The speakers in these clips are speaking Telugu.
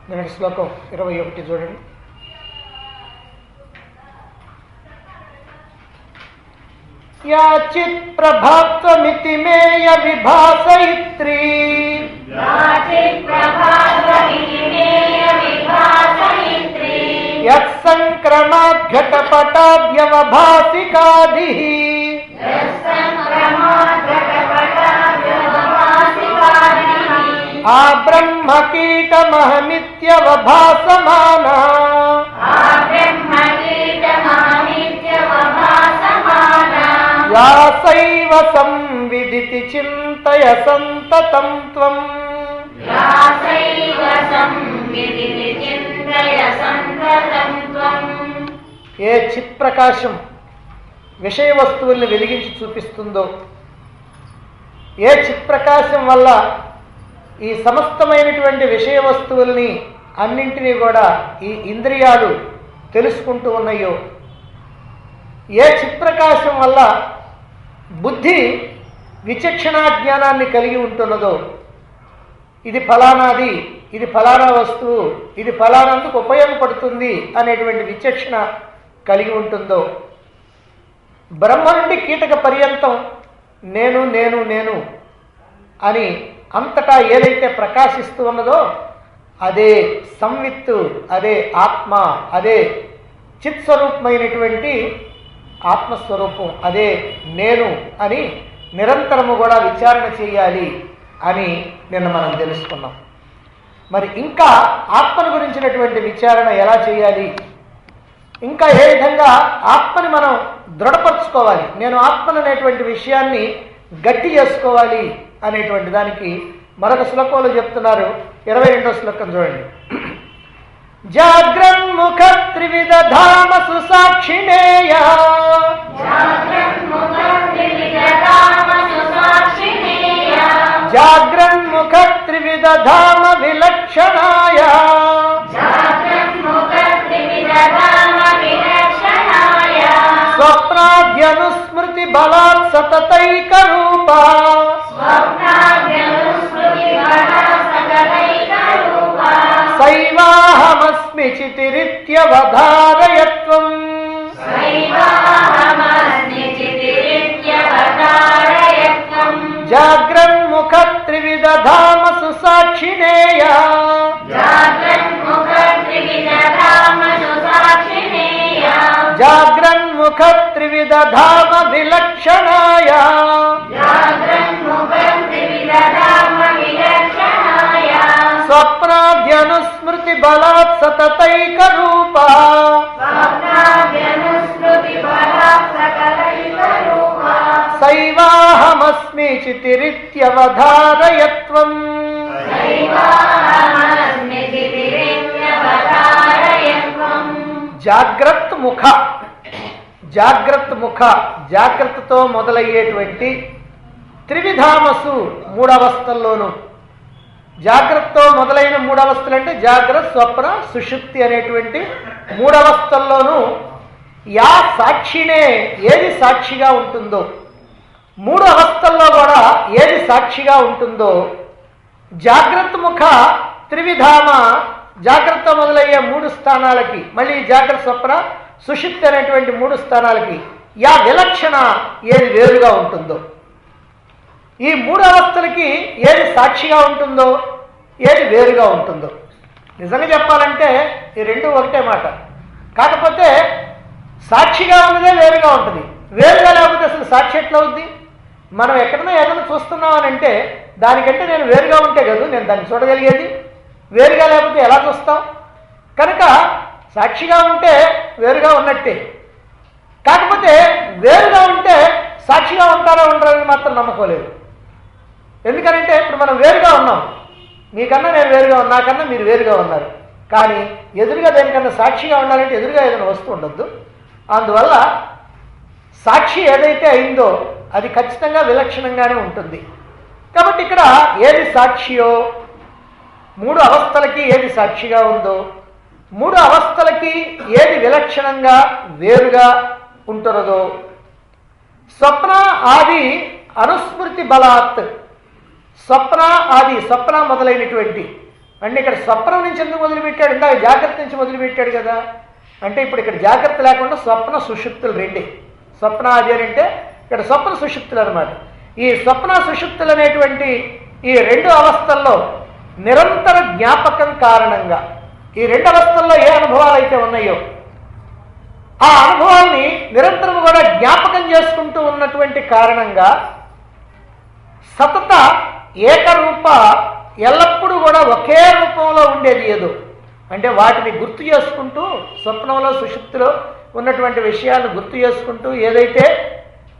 నిన్నటి శ్లోకం 21 చూడండి. యాచిత్ ప్రభాత్వమితి మేయ విభాసయిత్రీ యత్సంక్రమాత్ ఘటపటాద్యవభాసికాదిః ఆ బ్రహ్మకీటమహమిత్యవభాసమానా యాసైవ సంవిదితి చింతయ సంతతం త్వం. ఏ చిత్ప్రకాశం విషయ వస్తువుల్ని వెలిగించి చూపిస్తుందో, ఏ చిత్ప్రకాశం వల్ల ఈ సమస్తమైనటువంటి విషయ వస్తువుల్ని అన్నింటినీ కూడా ఈ ఇంద్రియాలు తెలుసుకుంటూ ఉన్నాయో, ఏ చిత్ప్రకాశం వల్ల బుద్ధి విచక్షణా జ్ఞానాన్ని కలిగి ఉంటున్నదో, ఇది ఫలానాది, ఇది ఫలానా వస్తువు, ఇది ఫలానందుకు ఉపయోగపడుతుంది అనేటువంటి విచక్షణ కలిగి ఉంటుందో, బ్రహ్మ నుండి కీటక పర్యంతం నేను నేను నేను అని అంతటా ఏదైతే ప్రకాశిస్తూ ఉన్నదో అదే సంవిత్తు, అదే ఆత్మ, అదే చిత్స్వరూపమైనటువంటి ఆత్మస్వరూపం, అదే నేను అని నిరంతరము కూడా విచారణ చేయాలి అని నిన్న మనం తెలుసుకున్నాం. మరి ఇంకా ఆత్మను గురించినటువంటి విచారణ ఎలా చేయాలి, ఇంకా ఏ విధంగా ఆత్మని మనం దృఢపరచుకోవాలి, నేను ఆత్మను అనేటువంటి విషయాన్ని గట్టి చేసుకోవాలి అనేటువంటి దానికి మరొక శ్లోకంలో చెప్తున్నారు. 22వ శ్లోకం చూడండి. జాగ్రన్ముఖ త్రివిధ ధామసు సాక్షిణేయ జాగ్రన్ముఖ త్రివిధ ధామ విలక్షణాయ స్వప్నాద్యనుస్మృతి బలాత్ సతతైక రూప సైవాహమస్మి చితిరిత్యవధారయత్వం. జాగ్రన్ముఖ త్రివిధ ధామసు సాక్షిణేయ జాగ్రన్ముఖ త్రివిధ ధామ విలక్షణాయ స్వప్నాద్యనుస్మృతి బలాత్ సతతైక రూప సైవాహమస్మి చితిరిత్యవధారయత్వం. జాగ్రత్త ముఖ, జాగ్రత్త ముఖ, జాగ్రత్తతో మొదలయ్యేటువంటి త్రివిధామసు మూడవస్థల్లోనూ, జాగ్రత్తతో మొదలైన మూడవస్థలు అంటే జాగ్రత్త, స్వప్న, సుషుప్తి అనేటువంటి మూడవస్థల్లోనూ యా సాక్షినే ఏది సాక్షిగా ఉంటుందో, మూడు అవస్థల్లో కూడా ఏది సాక్షిగా ఉంటుందో, జాగ్రత్త ముఖ త్రివిధామ జాగ్రత్త మొదలయ్యే మూడు స్థానాలకి, మళ్ళీ జాగ్రత్త, స్వప్న, సుషుప్తి అనేటువంటి మూడు స్థానాలకి యా విలక్షణ ఏది వేరుగా ఉంటుందో, ఈ మూడు అవస్థలకి ఏది సాక్షిగా ఉంటుందో, ఏది వేరుగా ఉంటుందో. నిజంగా చెప్పాలంటే ఈ రెండు ఒకటే మాట. కాకపోతే సాక్షిగా ఉన్నదే వేరుగా ఉంటుంది, వేరుగా లేకపోతే అసలు సాక్షి ఎట్లా అవుద్ది? మనం ఎక్కడన్నా ఏదైనా చూస్తున్నామని అంటే దానికంటే నేను వేరుగా ఉంటే కదా నేను దాన్ని చూడగలిగేది, వేరుగా లేకపోతే ఎలా చూస్తాం? కనుక సాక్షిగా ఉంటే వేరుగా ఉన్నట్టే. కాకపోతే వేరుగా ఉంటే సాక్షిగా ఉంటారా ఉంటారని మాత్రం నమ్మకోలేదు. ఎందుకనంటే ఇప్పుడు మనం వేరుగా ఉన్నాం, మీకన్నా నేను వేరుగా ఉన్నా, నాకన్నా మీరు వేరుగా ఉన్నారు. కానీ ఎదురుగా దేనికన్నా సాక్షిగా ఉండాలంటే ఎదురుగా ఏదైనా వస్తువు ఉండొద్దు. అందువల్ల సాక్షి ఏదైతే అయిందో అది ఖచ్చితంగా విలక్షణంగానే ఉంటుంది. కాబట్టి ఇక్కడ ఏది సాక్షియో, మూడు అవస్థలకి ఏది సాక్షిగా ఉందో, మూడు అవస్థలకి ఏది విలక్షణంగా వేరుగా ఉంటున్నదో, స్వప్న ఆది అనుస్మృతి బలాత్, స్వప్న ఆది, స్వప్న మొదలైనటువంటి అంటే ఇక్కడ స్వప్నం నుంచి ఎందుకు మొదలుపెట్టాడు? ఇందాక జాగ్రత్త నుంచి మొదలుపెట్టాడు కదా. అంటే ఇప్పుడు ఇక్కడ జాగ్రత్త లేకుండా స్వప్న సుషుప్తులు రెండే. స్వప్నాది అంటే ఇక్కడ స్వప్న సుషుప్తులు అనమాట. ఈ స్వప్న సుషుప్తులు అనేటువంటి ఈ రెండు అవస్థల్లో నిరంతర జ్ఞాపకం కారణంగా ఈ రెండు అవస్థల్లో ఏ అనుభవాలు అయితే ఉన్నాయో ఆ అనుభవాన్ని నిరంతరం కూడా జ్ఞాపకం చేసుకుంటూ ఉన్నటువంటి కారణంగా సతత ఏకరూప ఎల్లప్పుడూ కూడా ఒకే రూపంలో ఉండేది ఏదో అంటే వాటిని గుర్తు చేసుకుంటూ స్వప్నంలో సుషుప్తిలో ఉన్నటువంటి విషయాలను గుర్తు చేసుకుంటూ ఏదైతే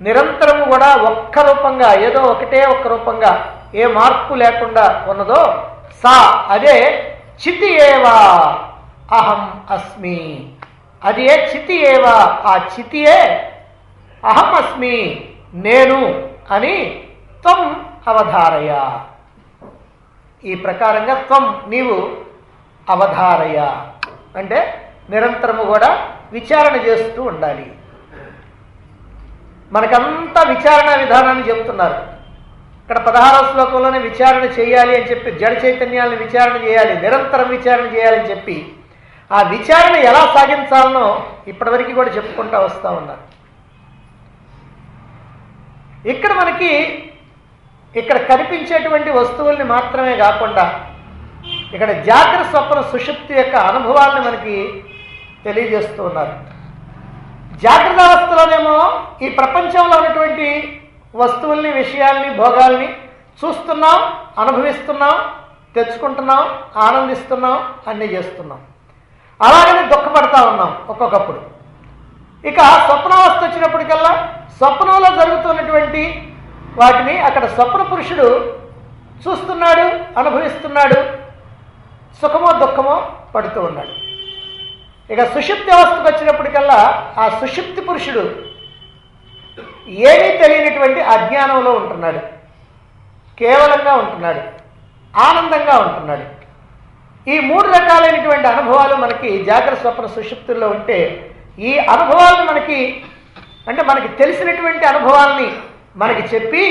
నిరంతరము కూడా ఒక్క రూపంగా ఏదో ఒకటే ఒక్క రూపంగా ఏ మార్పు లేకుండా ఉన్నదో సా అదే చితి ఏవా అహం అస్మి. అది ఏ చితి ఏవా, ఆ చితియే అహం అస్మి నేను అని త్వం అవధారయ. ఈ ప్రకారంగా త్వం నీవు అవధారయ అంటే నిరంతరము కూడా విచారణ చేస్తూ ఉండాలి. మనకంతా విచారణ విధానాన్ని చెబుతున్నారు. ఇక్కడ 16వ శ్లోకంలోనే విచారణ చేయాలి అని చెప్పి జడ చైతన్యాలను విచారణ చేయాలి, నిరంతరం విచారణ చేయాలని చెప్పి ఆ విచారణ ఎలా సాగించాలనో ఇప్పటివరకు కూడా చెప్పుకుంటూ వస్తూ ఉన్నారు. ఇక్కడ మనకి ఇక్కడ కనిపించేటువంటి వస్తువుల్ని మాత్రమే కాకుండా ఇక్కడ జాగ్రత్త స్వప్న సుషుప్తి యొక్క అనుభవాలను మనకి తెలియజేస్తూ ఉన్నారు. జాగ్రత్త అవస్థలోనేమో ఈ ప్రపంచంలో ఉన్నటువంటి వస్తువుల్ని విషయాల్ని భోగాల్ని చూస్తున్నాం, అనుభవిస్తున్నాం, తెచ్చుకుంటున్నాం, ఆనందిస్తున్నాం, అన్నీ చేస్తున్నాం. అలాగనే దుఃఖపడతా ఉన్నాం ఒక్కొక్కప్పుడు. ఇక స్వప్నావస్థ వచ్చినప్పటికల్లా స్వప్నంలో జరుగుతున్నటువంటి వాటిని అక్కడ స్వప్న పురుషుడు చూస్తున్నాడు, అనుభవిస్తున్నాడు, సుఖమో దుఃఖమో పడుతూ ఉన్నాడు. ఇక సుషుప్తి అవస్థకు వచ్చినప్పటికల్లా ఆ సుషుప్తి పురుషుడు ఏమీ తెలియనటువంటి అజ్ఞానంలో ఉంటున్నాడు, కేవలంగా ఉంటున్నాడు, ఆనందంగా ఉంటున్నాడు. ఈ మూడు రకాలైనటువంటి అనుభవాలు మనకి జాగ్రత్త స్వప్న సుషుప్తుల్లో ఉంటే ఈ అనుభవాలను మనకి అంటే మనకి తెలిసినటువంటి అనుభవాల్ని మనకి చెప్పి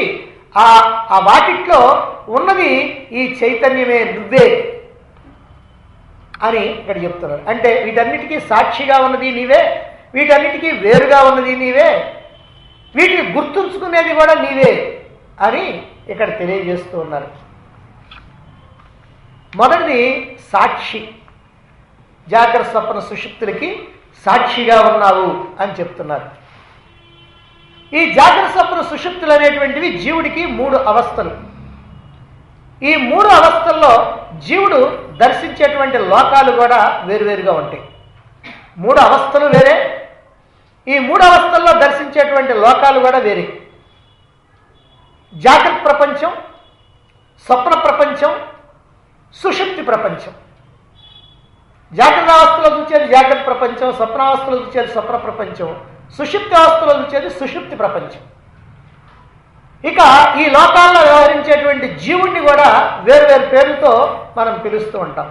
ఆ వాటిట్లో ఉన్నది ఈ చైతన్యమే, నువ్వే అని ఇక్కడ చెప్తున్నారు. అంటే వీటన్నిటికీ సాక్షిగా ఉన్నది నీవే, వీటన్నిటికీ వేరుగా ఉన్నది నీవే, వీటిని గుర్తుంచుకునేది కూడా నీవే అని ఇక్కడ తెలియజేస్తూ ఉన్నారు. మొదటిది సాక్షి. జాగ్రత్త స్వప్న సుషుప్తులకి సాక్షిగా ఉన్నావు అని చెప్తున్నారు. ఈ జాగ్రత్త స్వప్న సుషుప్తులు అనేటువంటివి జీవుడికి 3 అవస్థలు. ఈ 3 అవస్థల్లో జీవుడు దర్శించేటువంటి లోకాలు కూడా వేరువేరుగా ఉంటాయి. 3 అవస్థలు వేరే, ఈ 3 అవస్థల్లో దర్శించేటువంటి లోకాలు కూడా వేరే. జాగ్రత్త ప్రపంచం, స్వప్న ప్రపంచం, సుషుప్తి ప్రపంచం. జాగ్రత్త అవస్థలో చూసేది జాగ్రత్త ప్రపంచం, స్వప్నావస్థలో చూసేది స్వప్న ప్రపంచం, సుషుప్తి అవస్థలో చూసేది సుషుప్తి ప్రపంచం. ఇక ఈ లోకాల్లో వ్యవహరించేటువంటి జీవుణ్ణి కూడా వేరువేరు పేర్లతో మనం పిలుస్తూ ఉంటాం.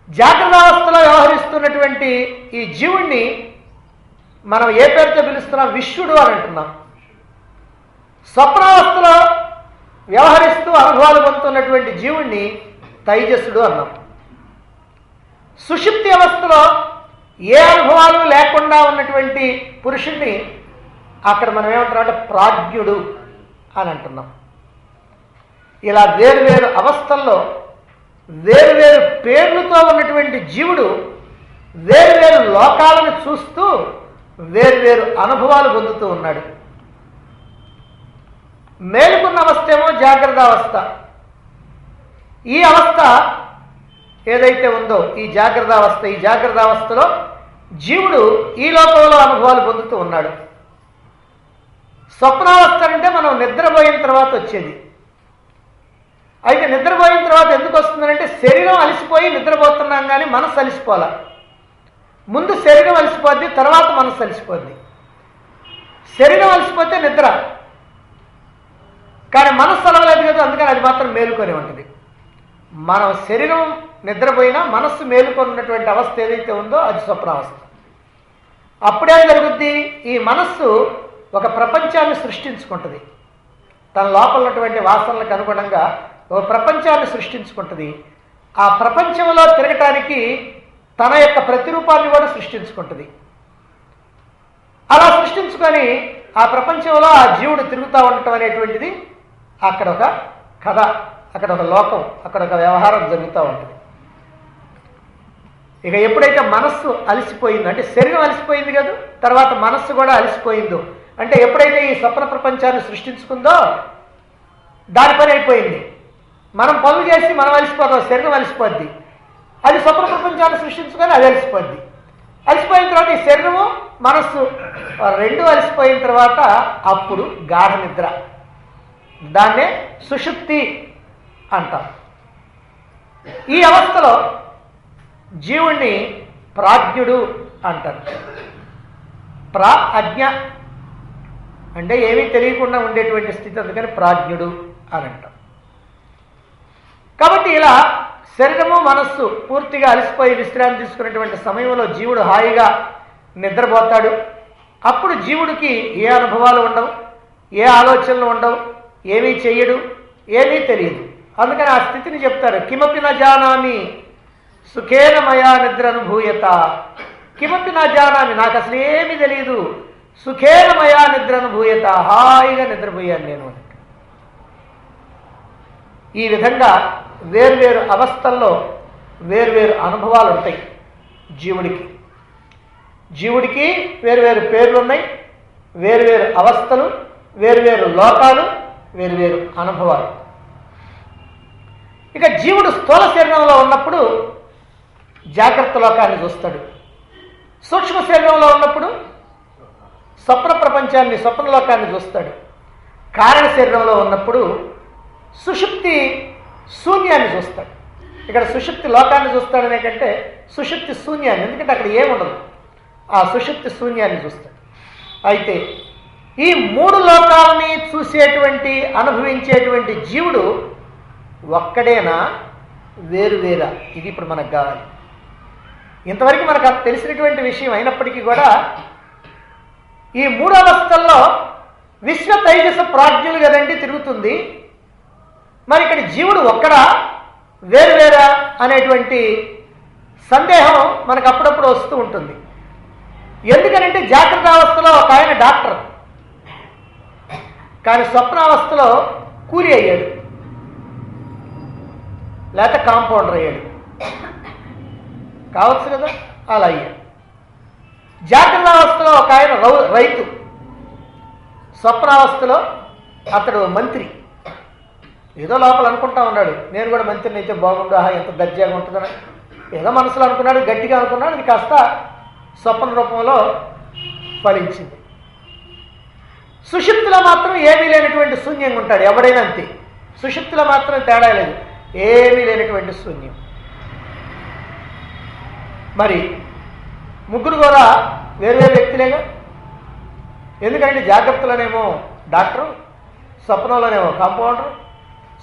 జాగ్రత్త అవస్థలో వ్యవహరిస్తున్నటువంటి ఈ జీవుణ్ణి మనం ఏ పేరుతో పిలుస్తున్నాం? విశ్వడు అని అంటున్నాం. స్వప్నావస్థలో వ్యవహరిస్తూ అనుభవాలు పొందుతున్నటువంటి జీవుణ్ణి తైజస్సుడు అన్నాం. సుషుప్తి అవస్థలో ఏ అనుభవాలు లేకుండా ఉన్నటువంటి పురుషుణ్ణి అక్కడ మనం ఏమంటున్నాం అంటే ప్రాజ్ఞుడు అని అంటున్నాం. ఇలా వేరువేరు అవస్థల్లో వేరువేరు పేర్లతో ఉన్నటువంటి జీవుడు వేరువేరు లోకాలను చూస్తూ వేరువేరు అనుభవాలు పొందుతూ ఉన్నాడు. మేలుకున్న అవస్థ ఏమో జాగ్రత్త అవస్థ. ఈ అవస్థ ఏదైతే ఉందో ఈ జాగ్రత్త అవస్థ, ఈ జాగ్రత్త అవస్థలో జీవుడు ఈ లోకంలో అనుభవాలు పొందుతూ ఉన్నాడు. స్వప్నావస్థ అంటే మనం నిద్రపోయిన తర్వాత వచ్చేది. అయితే నిద్రపోయిన తర్వాత ఎందుకు వస్తుందంటే శరీరం అలసిపోయి నిద్రపోతున్నాం కానీ మనసు అలసిపోలే. ముందు శరీరం అలసిపోద్ది, తర్వాత మనసు అలసిపోద్ది. శరీరం అలసిపోతే నిద్ర, కానీ మనస్సు అలవలేదు కదా, అందుకని అది మాత్రం మేలుకొని ఉంటుంది. మనం శరీరం నిద్రపోయినా మనస్సు మేలుకొన్నటువంటి అవస్థ ఏదైతే ఉందో అది స్వప్నావస్థ. అప్పుడేం జరుగుద్ది? ఈ మనస్సు ఒక ప్రపంచాన్ని సృష్టించుకుంటుంది. తన లోపల ఉన్నటువంటి వాసనలకు అనుగుణంగా ఒక ప్రపంచాన్ని సృష్టించుకుంటుంది. ఆ ప్రపంచంలో తిరగటానికి తన యొక్క ప్రతిరూపాన్ని కూడా సృష్టించుకుంటుంది. అలా సృష్టించుకొని ఆ ప్రపంచంలో ఆ జీవుడు తిరుగుతూ ఉండటం అనేటువంటిది అక్కడ ఒక కథ, అక్కడ ఒక లోకం, అక్కడ ఒక వ్యవహారం జరుగుతూ ఉంటుంది. ఇక ఎప్పుడైతే మనస్సు అలసిపోయిందో, అంటే శరీరం అలసిపోయింది కదా, తర్వాత మనస్సు కూడా అలసిపోయిందో, అంటే ఎప్పుడైతే ఈ స్వప్న ప్రపంచాన్ని సృష్టించుకుందో దాని పని అయిపోయింది. మనం పనులు చేసి మనం అలసిపోతాం, శరీరం అలసిపోద్ది. అది స్వప్న ప్రపంచాన్ని సృష్టించుకొని అది అలసిపోద్ది. అలసిపోయిన తర్వాత ఈ శరీరము మనస్సు రెండు అలసిపోయిన తర్వాత అప్పుడు గాఢ నిద్ర, దాన్నే సుషుప్తి అంటాం. ఈ అవస్థలో జీవుణ్ణి ప్రాజ్ఞుడు అంటారు. ప్రాజ్ఞ అంటే ఏమీ తెలియకుండా ఉండేటువంటి స్థితి, అందుకని ప్రాజ్ఞుడు అని అంటాం. కాబట్టి ఇలా శరీరము మనస్సు పూర్తిగా అలసిపోయి విశ్రాంతి తీసుకునేటువంటి సమయంలో జీవుడు హాయిగా నిద్రపోతాడు. అప్పుడు జీవుడికి ఏ అనుభవాలు ఉండవు, ఏ ఆలోచనలు ఉండవు, ఏమీ చెయ్యడు, ఏమీ తెలియదు. అందుకని ఆ స్థితిని చెప్తారు, కిమపి న జానామి సుఖేన మయా నిద్ర అనుభూయత. కిమపి న జానామి, నాకు అసలు ఏమీ తెలియదు, సుఖేన మయా నిద్ర అనుభూయత, హాయిగా నిద్రపోయాను నేను. ఈ విధంగా వేర్వేరు అవస్థల్లో వేర్వేరు అనుభవాలు ఉంటాయి జీవుడికి. జీవుడికి వేర్వేరు పేర్లు ఉన్నాయి, వేర్వేరు అవస్థలు, వేర్వేరు లోకాలు, వేర్వేరు అనుభవాలు. ఇక జీవుడు స్థూల శరీరంలో ఉన్నప్పుడు జాగ్రత్త లోకాన్ని చూస్తాడు, సూక్ష్మ శరీరంలో ఉన్నప్పుడు స్వప్న ప్రపంచాన్ని, స్వప్న లోకాన్ని చూస్తాడు. కారణ శరీరంలో ఉన్నప్పుడు సుషుప్తి శూన్యాన్ని చూస్తాడు. ఇక్కడ సుషుప్తి లోకాన్ని చూస్తాడనే కంటే సుషుప్తి శూన్యాన్ని, ఎందుకంటే అక్కడ ఏముండదు, ఆ సుషుప్తి శూన్యాన్ని చూస్తాడు. అయితే ఈ మూడు లోకాలని చూసేటువంటి, అనుభవించేటువంటి జీవుడు ఒక్కడేనా, వేరువేరా? ఇది ఇప్పుడు మనకు కావాలి. ఇంతవరకు మనకు తెలిసినటువంటి విషయం అయినప్పటికీ కూడా ఈ మూడు అవస్థల్లో విశ్వ తైజస ప్రాజ్ఞులు కదండి తిరుగుతుంది. మరి ఇక్కడ జీవుడు ఒక్కడా, వేరువేరా అనేటువంటి సందేహం మనకు అప్పుడప్పుడు వస్తూ ఉంటుంది. ఎందుకనంటే జాగ్రత్త అవస్థలో ఒక ఆయన డాక్టర్, కానీ స్వప్నావస్థలో కూలి అయ్యాడు, లేకపోతే కాంపౌండర్ అయ్యాడు, కావచ్చు కదా, అలా అయ్యాడు. జాగ్రత్త అవస్థలో ఒక ఆయన రైతు, స్వప్నావస్థలో అతడు మంత్రి. ఏదో లోపల అనుకుంటా ఉన్నాడు, నేను కూడా మంత్రిని అయితే బాగుండు, ఎంత దర్జాగా ఉంటుందని ఏదో మనసులో అనుకున్నాడు, గట్టిగా అనుకున్నాడు. అది కాస్త స్వప్న రూపంలో ఫలించింది. సుషుప్తిలో మాత్రం ఏమీ లేనటువంటి శూన్యంగా ఉంటాడు, ఎవడైనా అంతే. సుషుప్తిలో మాత్రం తేడా లేదు, ఏమీ లేనటువంటి శూన్యం. మరి ముగ్గురు కూడా వేరువేరు వ్యక్తులేగా. ఎందుకంటే జాగ్రత్తలోనేమో డాక్టరు, స్వప్నంలోనేమో కాంపౌండరు,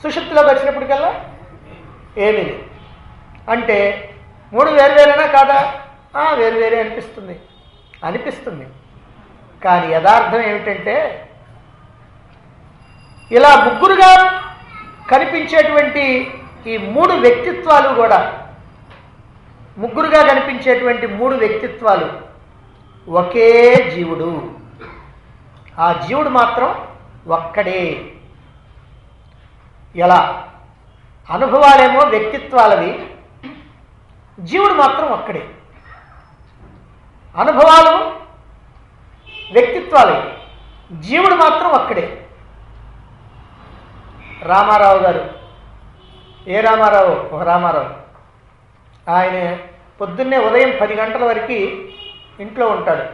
సుషుప్తిలోకి వచ్చినప్పటికల్లా ఏమీ లేదు. అంటే మూడు వేరువేరేనా కాదా? వేరువేరే అనిపిస్తుంది. కానీ యథార్థం ఏమిటంటే ఇలా ముగ్గురుగా కనిపించేటువంటి ఈ మూడు వ్యక్తిత్వాలు కూడా, ముగ్గురుగా కనిపించేటువంటి మూడు వ్యక్తిత్వాలు ఒకే జీవుడు. ఆ జీవుడు మాత్రం ఒక్కడే. ఎలా? అనుభవాలేమో వ్యక్తిత్వాలవి, జీవుడు మాత్రం ఒక్కడే. అనుభవాలు వ్యక్తిత్వాలే, జీవుడు మాత్రం ఒక్కడే. రామారావు గారు, ఏ రామారావు? ఒక రామారావు. ఆయన పొద్దున్నే ఉదయం 10 గంటల వరకు ఇంట్లో ఉంటాడు.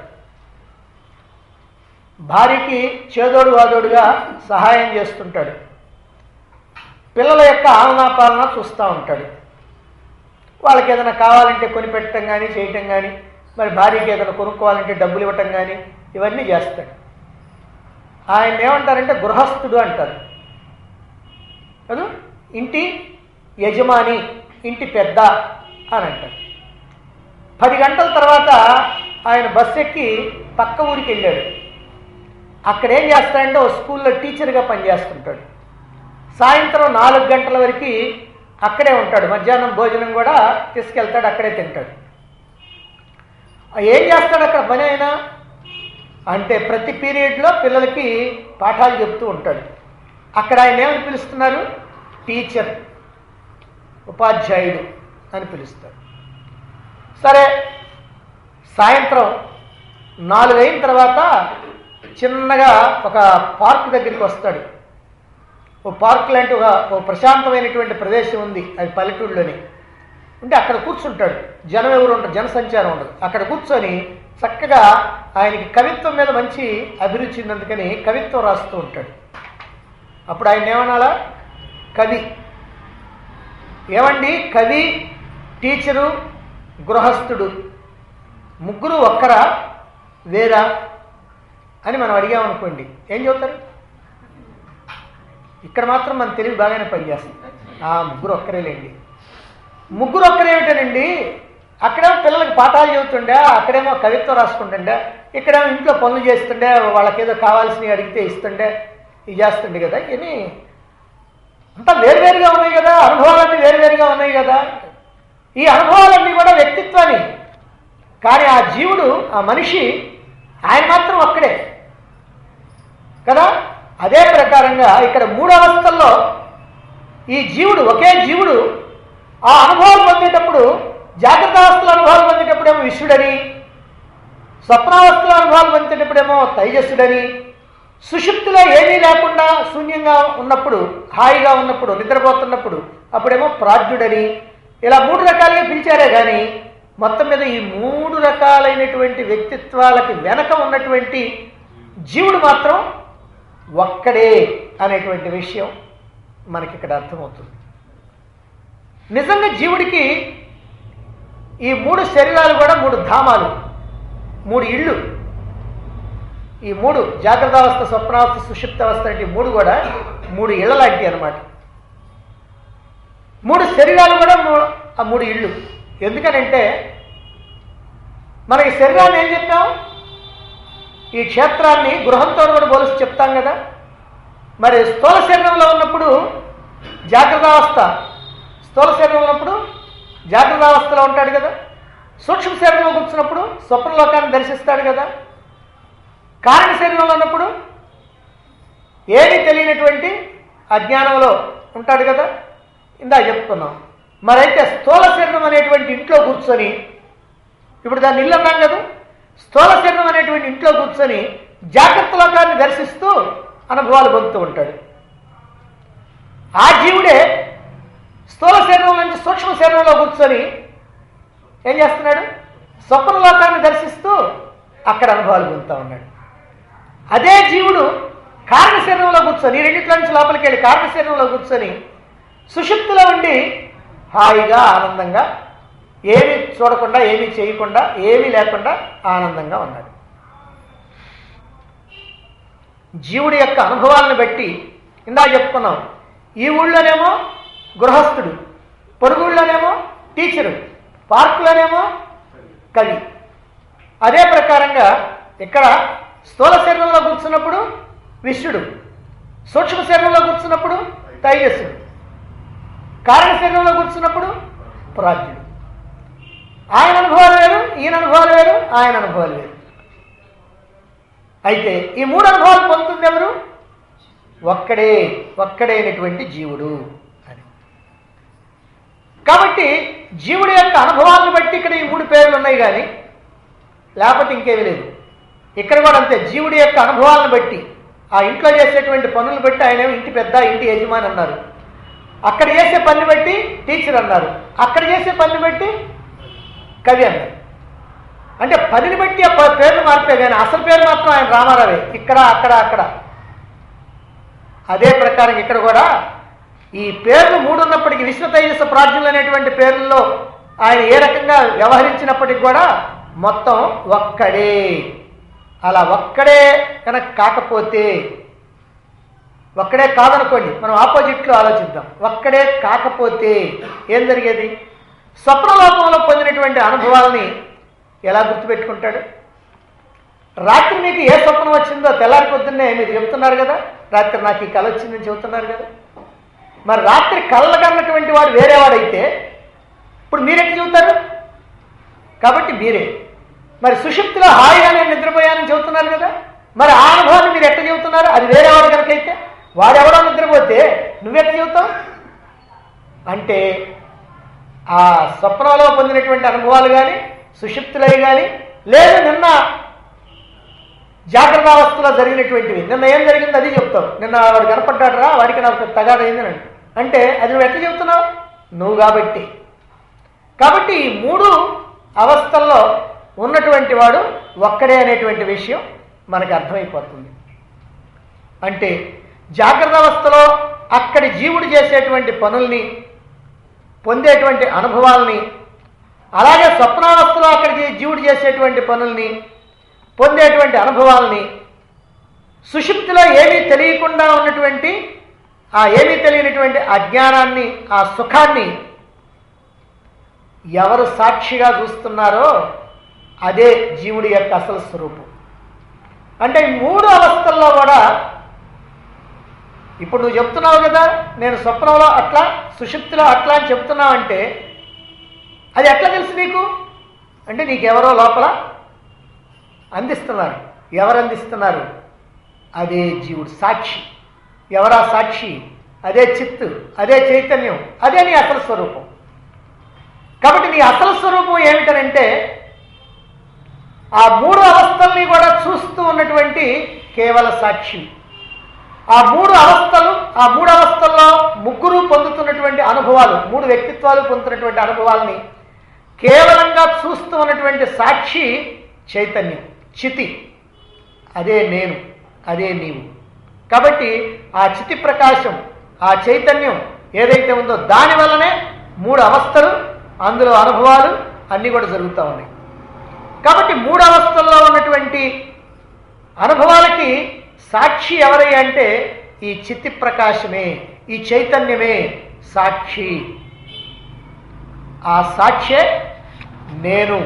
భార్యకి చేదోడు వాదోడుగా సహాయం చేస్తుంటాడు. పిల్లల యొక్క ఆలనాపాలన చూస్తూ ఉంటాడు. వాళ్ళకి ఏదైనా కావాలంటే కొనిపెట్టడం కానీ, చేయటం కానీ, మరి భార్యకి ఏదైనా కొనుక్కోవాలంటే డబ్బులు ఇవ్వటం కానీ, ఇవన్నీ చేస్తాడు. ఆయన ఏమంటారంటే గృహస్థుడు అంటారు కదా, ఇంటి యజమాని, ఇంటి పెద్ద అని అంటారు. 10 గంటల తర్వాత ఆయన బస్సు ఎక్కి పక్క ఊరికి వెళ్ళాడు. అక్కడ ఏం చేస్తాడంటే ఓ స్కూల్లో టీచర్గా పనిచేస్తుంటాడు. సాయంత్రం 4 గంటల వరకు అక్కడే ఉంటాడు. మధ్యాహ్నం భోజనం కూడా తీసుకెళ్తాడు, అక్కడే తింటాడు. ఏం చేస్తాడు అక్కడ పని అయినా అంటే ప్రతి పీరియడ్లో పిల్లలకి పాఠాలు చెప్తూ ఉంటాడు. అక్కడ ఆయన ఏమని పిలుస్తున్నారు? టీచర్, ఉపాధ్యాయుడు అని పిలుస్తారు. సరే, సాయంత్రం 4 అయిన తర్వాత చిన్నగా ఒక పార్క్ దగ్గరికి వస్తాడు. ఓ పార్క్ లాంటి ఒక ప్రశాంతమైనటువంటి ప్రదేశం ఉంది, అది పల్లెటూరులోని ఉంటే అక్కడ కూర్చుంటాడు. జనం ఎవరు ఉండరు, జనసంచారం ఉండదు. అక్కడ కూర్చొని చక్కగా ఆయనకి కవిత్వం మీద మంచి అభిరుచి ఉన్నందుకని కవిత్వం రాస్తూ ఉంటాడు. అప్పుడు ఆయన ఏమనాలా? కవి. ఏమండి, కవి, టీచరు, గృహస్థుడు ముగ్గురు ఒక్కరా వేరా అని మనం అడిగామనుకోండి, ఏం చెబుతారు? ఇక్కడ మాత్రం మన తెలివి బాగానే పనిచేస్తుంది. ముగ్గురు ఒక్కరేలేండి. ముగ్గురు ఒక్కరేమిటనండి, అక్కడేమో పిల్లలకి పాఠాలు చెబుతుండే, అక్కడేమో కవిత్వం రాసుకుంటుండే, ఇక్కడేమో ఇంట్లో పనులు చేస్తుండే, వాళ్ళకేదో కావాల్సినవి అడిగితే ఇస్తుండే, ఇది చేస్తుండే కదా. ఇవన్నీ అంతా వేరువేరుగా ఉన్నాయి కదా, అనుభవాలన్నీ వేరువేరుగా ఉన్నాయి కదా. ఈ అనుభవాలన్నీ కూడా వ్యక్తిత్వాన్ని, కానీ ఆ జీవుడు, ఆ మనిషి, ఆయన మాత్రం ఒక్కడే కదా. అదే ప్రకారంగా ఇక్కడ 3 అవస్థల్లో ఈ జీవుడు, ఒకే జీవుడు ఆ అనుభవాలు పొందేటప్పుడు, జాగ్రత్త అవస్థల అనుభవాలు పొందేటప్పుడేమో విశ్వడని, స్వప్నావస్థల అనుభవాలు పొందేటప్పుడేమో తైజస్సుడని, సుషుప్తిలో ఏమీ లేకుండా శూన్యంగా ఉన్నప్పుడు, హాయిగా ఉన్నప్పుడు, నిద్రపోతున్నప్పుడు అప్పుడేమో ప్రాజ్ఞుడని, ఇలా 3 రకాలుగా పిలిచారే కానీ మొత్తం మీద ఈ 3 రకాలైనటువంటి వ్యక్తిత్వాలకి వెనక ఉన్నటువంటి జీవుడు మాత్రం ఒక్కడే అనేటువంటి విషయం మనకి ఇక్కడ అర్థమవుతుంది. నిజంగా జీవుడికి ఈ 3 శరీరాలు కూడా 3 ధామాలు, 3 ఇళ్ళు. ఈ 3 జాగ్రత్త అవస్థ, స్వప్నావస్థ, సుషుప్త అవస్థ అంటే 3 కూడా 3 ఇళ్ళ లాంటివి అన్నమాట. 3 శరీరాలు కూడా ఆ 3 ఇళ్ళు. ఎందుకనంటే మనకి శరీరాన్ని ఏం చెప్తాం? ఈ క్షేత్రాన్ని గృహంతో కూడా పోలిసి చెప్తాం కదా. మరి స్థూల శరీరంలో ఉన్నప్పుడు జాగ్రత్త అవస్థ, స్థూల శరీరంలో ఉన్నప్పుడు జాగ్రత్త అవస్థలో ఉంటాడు కదా. సూక్ష్మ శరీరంలో కూర్చున్నప్పుడు స్వప్నలోకాన్ని దర్శిస్తాడు కదా. కారణ శరీరంలో ఉన్నప్పుడు ఏమీ తెలియనటువంటి అజ్ఞానంలో ఉంటాడు కదా. ఇందా చెప్పుకున్నాం. మరైతే స్థూల శరీరం అనేటువంటి ఇంట్లో కూర్చొని, ఇప్పుడు దాన్ని ఇల్లు అన్నాం కదా, స్థూల శరీరం అనేటువంటి ఇంట్లో కూర్చొని జాగ్రత్త లోకాన్ని దర్శిస్తూ అనుభవాలు పొందుతూ ఉంటాడు. ఆ జీవుడే స్థూల శరీరం నుంచి సూక్ష్మ శరీరంలో కూర్చొని ఏం చేస్తున్నాడు? స్వప్న లోకాన్ని దర్శిస్తూ అక్కడ అనుభవాలు పొందుతూ ఉన్నాడు. అదే జీవుడు కారణ శరీరంలో కూర్చొని, రెండిట్ల నుంచి లోపలికి వెళ్ళి కారణ శరీరంలో కూర్చొని సుషుప్తిలో ఉండి హాయిగా ఆనందంగా ఏమీ చూడకుండా, ఏమీ చేయకుండా, ఏమీ లేకుండా ఆనందంగా ఉన్నాడు. జీవుడి యొక్క అనుభవాలను బట్టి ఇందా చెప్పుకున్నాం. ఈ ఊళ్ళోనేమో గృహస్థుడు, పొరుగుళ్ళోనేమో టీచరు, పార్కులోనేమో కవి. అదే ప్రకారంగా ఇక్కడ స్థూల శరీరంలో కూర్చున్నప్పుడు విశ్వడు, సూక్ష్మ శరీరంలో కూర్చున్నప్పుడు తైజస్సుడు, కారణ శరీరంలో కూర్చున్నప్పుడు ప్రాజ్ఞుడు. ఆయన అనుభవాలు వేరు, ఈయన అనుభవాలు వేరు, ఆయన అనుభవాలు వేరు. అయితే ఈ 3 అనుభవాలు పొందుతుంది ఎవరు? ఒక్కడైనటువంటి జీవుడు అని. కాబట్టి జీవుడి యొక్క అనుభవాలను బట్టి ఇక్కడ ఈ 3 పేర్లు ఉన్నాయి కానీ లేకపోతే ఇంకేమీ లేదు. ఇక్కడ కూడా అంతే. జీవుడి యొక్క అనుభవాలను బట్టి, ఆ ఇంట్లో చేసేటువంటి పనులను బట్టి ఆయన ఇంటి పెద్ద, ఇంటి యజమాని అన్నారు. అక్కడ చేసే పని బట్టి టీచర్ అన్నారు. అక్కడ చేసే పని బట్టి కవి అన్నారు. అంటే పనిని బట్టి ఆ పేర్లు మార్పే కానీ అసలు పేరు మాత్రం ఆయన రామారావే, ఇక్కడ అక్కడ అక్కడ. అదే ప్రకారం ఇక్కడ కూడా ఈ పేర్లు 3 ఉన్నప్పటికీ విశ్వతైజస ప్రాజ్ఞులు అనేటువంటి పేర్లలో ఆయన ఏ రకంగా వ్యవహరించినప్పటికీ కూడా మొత్తం ఒక్కడే. అలా ఒక్కడే కనుక కాకపోతే, ఒక్కడే కాదనుకోండి, మనం ఆపోజిట్లో ఆలోచిద్దాం. ఒక్కడే కాకపోతే ఏం జరిగేది? స్వప్నలోకంలో పొందినటువంటి అనుభవాల్ని ఎలా గుర్తుపెట్టుకుంటాడు? రాత్రి మీకు ఏ స్వప్నం వచ్చిందో తెల్లారి పొద్దున్నే మీరు చెబుతున్నారు కదా, రాత్రి నాకు ఈ కళ వచ్చిందని చెబుతున్నారు కదా. మరి రాత్రి కళ్ళకన్నటువంటి వాడు వేరేవాడైతే ఇప్పుడు మీరెట్లా చెబుతారు? కాబట్టి మీరే మరి సుషుప్తిలో హాయిగా నేను నిద్రపోయానని చెబుతున్నారు కదా, మరి ఆ అనుభవాన్ని మీరు ఎట్లా చెబుతున్నారు? అది వేరేవాడు కనుకైతే వాడెవడో నిద్రపోతే నువ్వెట్లా చెబుతావు? అంటే ఆ స్వప్నంలో పొందినటువంటి అనుభవాలు కానీ సుషుప్తులై కానీ లేదు నిన్న జాగ్రత్త అవస్థలో జరిగినటువంటివి, నిన్న ఏం జరిగింది అది చెప్తావు. నిన్న వాడు కనపడ్డాడు రా, వాడికి నాకు తగాదైందని అంటే అది నువ్వు ఎట్లా చెబుతున్నావు? నువ్వు కాబట్టి ఈ 3 అవస్థల్లో ఉన్నటువంటి వాడు ఒక్కడే అనేటువంటి విషయం మనకు అర్థమైపోతుంది. అంటే జాగ్రత్త అవస్థలో అక్కడి జీవుడు చేసేటువంటి పనుల్ని పొందేటువంటి అనుభవాల్ని, అలాగే స్వప్నావస్థలో అక్కడికి జీవుడు చేసేటువంటి పనుల్ని పొందేటువంటి అనుభవాల్ని, సుషుప్తిలో ఏమీ తెలియకుండా ఉన్నటువంటి ఆ ఏమీ తెలియనటువంటి అజ్ఞానాన్ని, ఆ సుఖాన్ని ఎవరు సాక్షిగా చూస్తున్నారో అదే జీవుడి యొక్క అసలు స్వరూపం. అంటే ఈ 3 అవస్థల్లో కూడా ఇప్పుడు నువ్వు చెప్తున్నావు కదా, నేను స్వప్నంలో అట్లా సుషుప్తిలో అట్లా అని చెప్తున్నావంటే అది ఎట్లా తెలుసు నీకు? అంటే నీకెవరో లోపల అందిస్తున్నారు. ఎవరు అందిస్తున్నారు? అదే జీవుడు సాక్షి. ఎవరా సాక్షి? అదే చిత్తు, అదే చైతన్యం, అదే నీ అసలు స్వరూపం. కాబట్టి నీ అసలు స్వరూపం ఏమిటనంటే ఆ 3 అవస్థల్ని కూడా చూస్తూ ఉన్నటువంటి కేవల సాక్షి. ఆ 3 అవస్థల్లో ముగ్గురు పొందుతున్నటువంటి అనుభవాలు, 3 వ్యక్తిత్వాలు పొందుతున్నటువంటి అనుభవాల్ని కేవలంగా చూస్తూ ఉన్నటువంటి సాక్షి చైతన్యం, చితి. అదే నేను, అదే నీవు. కాబట్టి ఆ చితి ప్రకాశం, ఆ చైతన్యం ఏదైతే ఉందో దానివల్లనే 3 అవస్థలు, అందులో అనుభవాలు అన్నీ కూడా జరుగుతూ ఉన్నాయి. కాబట్టి 3 అవస్థల్లో ఉన్నటువంటి అనుభవాలకి సాక్షి ఎవరయ్యా అంటే ఈ చిత్తి ప్రకాశమే, ఈ చైతన్యమే సాక్షి. ఆ సాక్షే నేను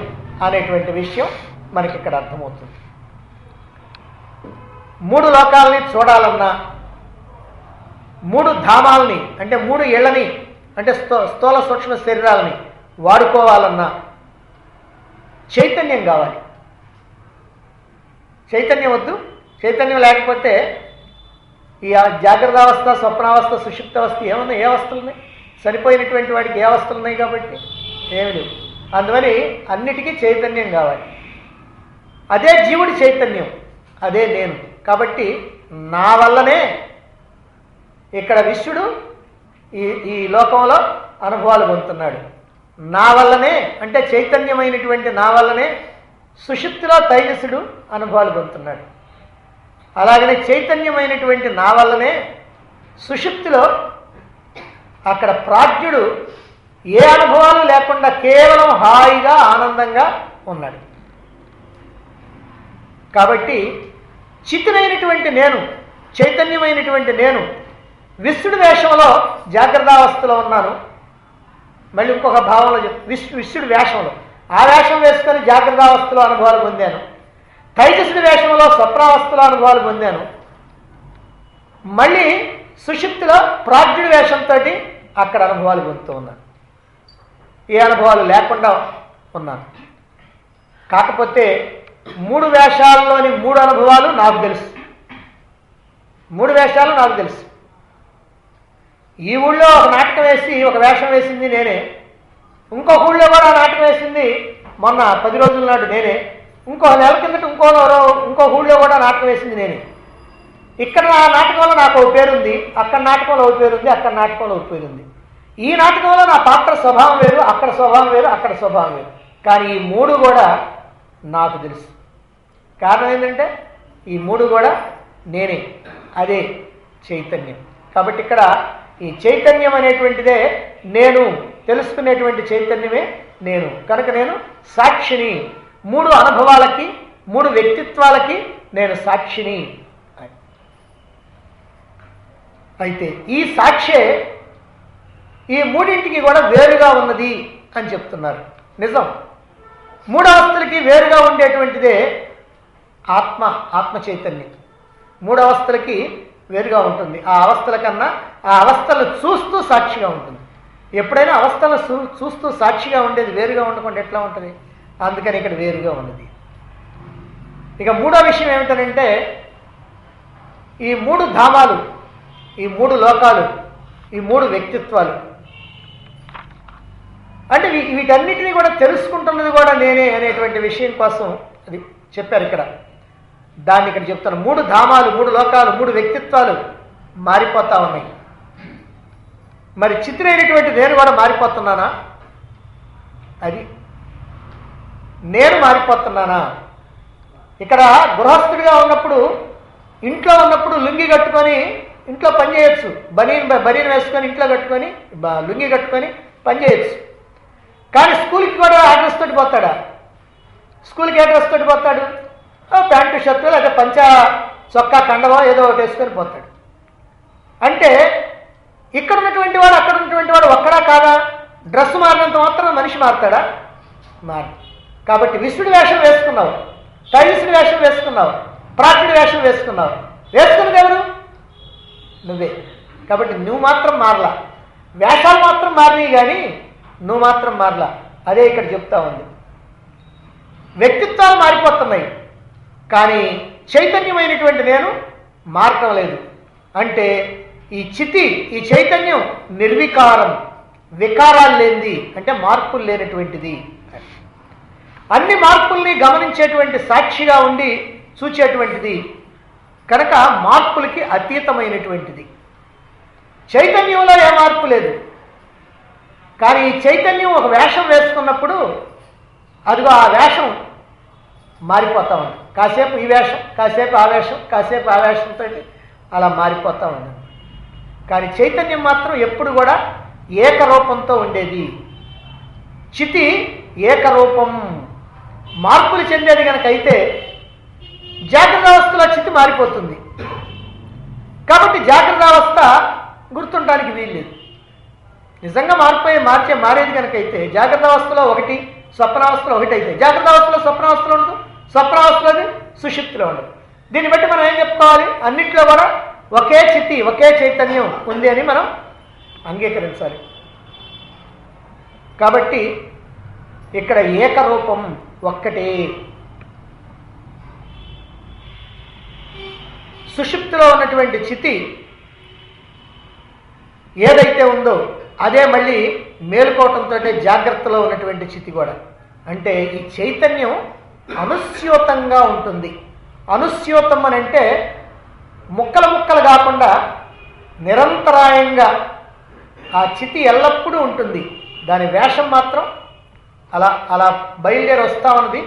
అనేటువంటి విషయం మనకి ఇక్కడ అర్థమవుతుంది. 3 లోకాలని చూడాలన్నా, 3 ధామాలని అంటే 3 ఇళ్ళని అంటే స్థూల సూక్ష్మ శరీరాలని వాడుకోవాలన్నా చైతన్యం కావాలి. చైతన్యం వద్దు. చైతన్యం లేకపోతే ఈ జాగ్రత్త అవస్థ, స్వప్నావస్థ, సుషుప్తావస్థ ఏమన్నా ఏ అవస్థలు ఉన్నాయి? సరిపోయినటువంటి వాడికి ఏ అవస్థలు ఉన్నాయి? కాబట్టి ఏమి లేవు. అందువని అన్నిటికీ చైతన్యం కావాలి. అదే జీవుడి చైతన్యం, అదే నేను. కాబట్టి నా వల్లనే ఇక్కడ విశ్వడు ఈ లోకంలో అనుభవాలు పొందుతున్నాడు. నా వల్లనే అంటే చైతన్యమైనటువంటి నా వల్లనే సుషుప్తిలో తైజసుడు అనుభవాలు పొందుతున్నాడు. అలాగనే చైతన్యమైనటువంటి నా వల్లనే సుషుప్తిలో అక్కడ ప్రాజ్ఞుడు ఏ అనుభవాలు లేకుండా కేవలం హాయిగా ఆనందంగా ఉన్నాడు. కాబట్టి చిత్తునైనటువంటి నేను, చైతన్యమైనటువంటి నేను విశ్వడు వేషంలో జాగ్రత్తావస్థలో ఉన్నాను. మళ్ళీ ఇంకొక భావంలో విశ్వడు వేషంలో, ఆ వేషం వేసుకొని జాగ్రత్తావస్థలో అనుభవాలు పొందాను. తైజసుడి వేషంలో స్వప్నావస్థలో అనుభవాలు పొందాను. మళ్ళీ సుషుప్తిలో ప్రాజ్ఞుడి వేషంతో అక్కడ అనుభవాలు పొందుతూ ఉన్నాను. ఏ అనుభవాలు లేకుండా ఉన్నాను. కాకపోతే 3 వేషాల్లోని 3 అనుభవాలు నాకు తెలుసు. 3 వేషాలు నాకు తెలుసు. ఈ ఊళ్ళో ఒక నాటకం వేసి ఒక వేషం వేసింది నేనే. ఇంకొక ఊళ్ళో కూడా నాటకం వేసింది మొన్న 10 రోజుల నాడు నేనే. ఇంకో నెల కిందట ఇంకో ఊళ్ళో కూడా నాటకం వేసింది నేనే. ఇక్కడ ఆ నాటకంలో నాకు ఒక పేరుంది, అక్కడ నాటకంలో ఒక పేరుంది, అక్కడ నాటకంలో ఒక పేరుంది. ఈ నాటకంలో నా పాత్ర స్వభావం వేరు, అక్కడ స్వభావం వేరు, అక్కడ స్వభావం వేరు. కానీ ఈ 3 కూడా నాకు తెలుసు. కారణం ఏంటంటే ఈ 3 కూడా నేనే, అదే చైతన్యం. కాబట్టి ఇక్కడ ఈ చైతన్యం అనేటువంటిదే నేను, తెలుసుకునేటువంటి చైతన్యమే నేను. కనుక నేను సాక్షిని. 3 అనుభవాలకి, 3 వ్యక్తిత్వాలకి నేను సాక్షిని. అయితే ఈ సాక్షే ఈ 3ంటికి కూడా వేరుగా ఉన్నది అని చెప్తున్నారు. నిజం. 3 అవస్థలకి వేరుగా ఉండేటువంటిదే ఆత్మ చైతన్యం. 3 అవస్థలకి వేరుగా ఉంటుంది. ఆ అవస్థల కన్నా ఆ అవస్థలు చూస్తూ సాక్షిగా ఉంటుంది. ఎప్పుడైనా అవస్థలు చూస్తూ సాక్షిగా ఉండేది వేరుగా ఉండకుండా ఎట్లా ఉంటుంది? అందుకని ఇక్కడ వేరుగా ఉన్నది. ఇక మూడో విషయం ఏమిటనంటే, ఈ 3 ధామాలు, ఈ 3 లోకాలు, ఈ 3 వ్యక్తిత్వాలు అంటే వీటన్నిటినీ కూడా తెలుసుకుంటున్నది కూడా నేనే అనేటువంటి విషయం కోసం అది చెప్పారు ఇక్కడ. దాన్ని ఇక్కడ చెప్తాను. 3 ధామాలు, 3 లోకాలు, 3 వ్యక్తిత్వాలు మారిపోతా ఉన్నాయి. మరి చిత్రైనటువంటి నేను కూడా మారిపోతున్నానా? అది నేను మారిపోతున్నానా? ఇక్కడ గృహస్థుడిగా ఉన్నప్పుడు, ఇంట్లో ఉన్నప్పుడు లుంగి కట్టుకొని ఇంట్లో పని చేయొచ్చు. బనీన్ వేసుకొని ఇంట్లో కట్టుకొని లుంగి కట్టుకొని పని చేయొచ్చు. కానీ స్కూల్కి కూడా ఆ డ్రెస్ తోటి పోతాడా? స్కూల్కి ఏ డ్రెస్ తోటి పోతాడు? ప్యాంటు షర్టు లేదా పంచా చొక్కా కండవో ఏదో ఒకటి వేసుకొని పోతాడు. అంటే ఇక్కడ ఉన్నటువంటి వాడు అక్కడ ఉన్నటువంటి వాడు ఒక్కడా కాదా? డ్రెస్ మారినంత మాత్రం మనిషి మారుతాడా? మారు. కాబట్టి విష్ణుడి వేషం వేసుకున్నావు, తైజసుడి వేషం వేసుకున్నావు, ప్రాచుడి వేషం వేసుకున్నావు. వేసుకున్నది ఎవరు? నువ్వే. కాబట్టి నువ్వు మాత్రం మారలా. వేషాలు మాత్రం మారినాయి కానీ నువ్వు మాత్రం మారలా. అదే ఇక్కడ చెప్తా ఉంది. వ్యక్తిత్వాలు మారిపోతున్నాయి కానీ చైతన్యమైనటువంటి నేను మారటం లేదు. అంటే ఈ చితి, ఈ చైతన్యం నిర్వికారం, వికారాలు లేనిది, అంటే మార్పులు లేనటువంటిది. అన్ని మార్పుల్ని గమనించేటువంటి సాక్షిగా ఉండి చూచేటువంటిది కనుక మార్పులకి అతీతమైనటువంటిది. చైతన్యంలో ఏ మార్పు లేదు. కానీ ఈ చైతన్యం ఒక వేషం వేసుకున్నప్పుడు అదిగో ఆ వేషం మారిపోతూ ఉంది. కాసేపు ఈ వేషం, కాసేపు ఆ వేషం, కాసేపు ఆ వేషంతో అలా మారిపోతూ ఉంది. కానీ చైతన్యం మాత్రం ఎప్పుడు కూడా ఏకరూపంతో ఉండేది. చితి ఏకరూపం. మార్పులు చెందేది కనుక అయితే జాగ్రత్త అవస్థలో చితి మారిపోతుంది. కాబట్టి జాగ్రత్త అవస్థ గుర్తుండడానికి వీల్లేదు. నిజంగా మారేది కనుక అయితే జాగ్రత్త అవస్థలో ఒకటి, స్వప్నావస్థలో ఒకటి అయితే జాగ్రత్త అవస్థలో స్వప్నావస్థలో ఉండదు, స్వప్నావస్థలోది సుషుప్తిలో ఉండదు. దీన్ని బట్టి మనం ఏం చెప్పుకోవాలి? అన్నింటిలో కూడా ఒకే చితి, ఒకే చైతన్యం ఉంది అని మనం అంగీకరించాలి. కాబట్టి ఇక్కడ ఏకరూపం ఒక్కటే. సుషుప్తిలో ఉన్నటువంటి చితి ఏదైతే ఉందో అదే మళ్ళీ మేలుకోవటంతో జాగ్రత్తలో ఉన్నటువంటి చితి కూడా. అంటే ఈ చైతన్యం అనుస్యూతంగా ఉంటుంది. అనుస్యూతం అని అంటే ముక్కలు ముక్కలు కాకుండా నిరంతరాయంగా ఆ చితి ఎల్లప్పుడూ ఉంటుంది. దాని వేషం మాత్రం అలా అలా బయలుదేరి వస్తూ ఉన్నది.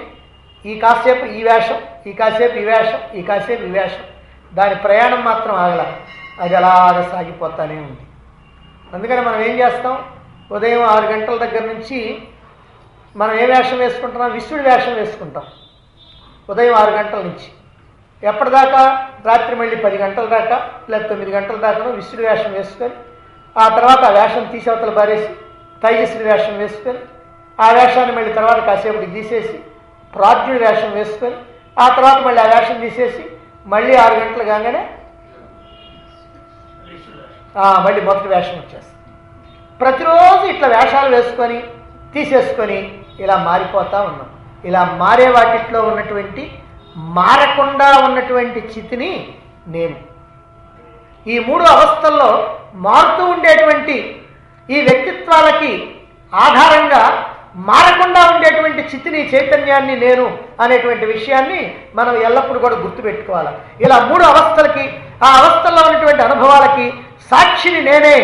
ఈ కాసేపు ఈ వేషం, ఈ కాసేపు ఈ వేషం, ఈ కాసేపు ఈ వేషం. దాని ప్రయాణం మాత్రం ఆగల, అది అలాగ సాగిపోతానే ఉంది. అందుకని మనం ఏం చేస్తాం? ఉదయం 6 గంటల దగ్గర నుంచి మనం ఏ వేషం వేసుకుంటున్నాం? విష్ణుడి వేషం వేసుకుంటాం. ఉదయం 6 గంటల నుంచి ఎప్పటిదాకా? రాత్రి మళ్ళీ 10 గంటల దాకా లేదా 9 గంటల దాకా విష్ణుడి వేషం వేసుకొని ఆ తర్వాత ఆ వేషం తీసేవతల బారేసి తైజస్సుడి వేషం వేసుకొని ఆ వేషాన్ని మళ్ళీ తర్వాత కాసేపటికి తీసేసి ప్రాజ్ఞుడి వేషం వేసుకొని ఆ తర్వాత మళ్ళీ ఆ వేషం తీసేసి మళ్ళీ 6 గంటలు కాగానే మళ్ళీ మొదటి వేషం వచ్చేస్తుంది. ప్రతిరోజు ఇట్లా వేషాలు వేసుకొని తీసేసుకొని ఇలా మారిపోతూ ఉన్నాం. ఇలా మారే వాటిలో ఉన్నటువంటి మారకుండా ఉన్నటువంటి చితిని నేను. ఈ 3 అవస్థల్లో మారుతూ ఉండేటువంటి ఈ వ్యక్తిత్వాలకి ఆధారంగా మారకుండా ఉండేటువంటి చితిని, చైతన్యాన్ని నేను అనేటువంటి విషయాన్ని మనం ఎల్లప్పుడూ కూడా గుర్తుపెట్టుకోవాలి. ఇలా 3 అవస్థలకి, ఆ అవస్థల్లో ఉన్నటువంటి అనుభవాలకి సాక్షిని నేనే,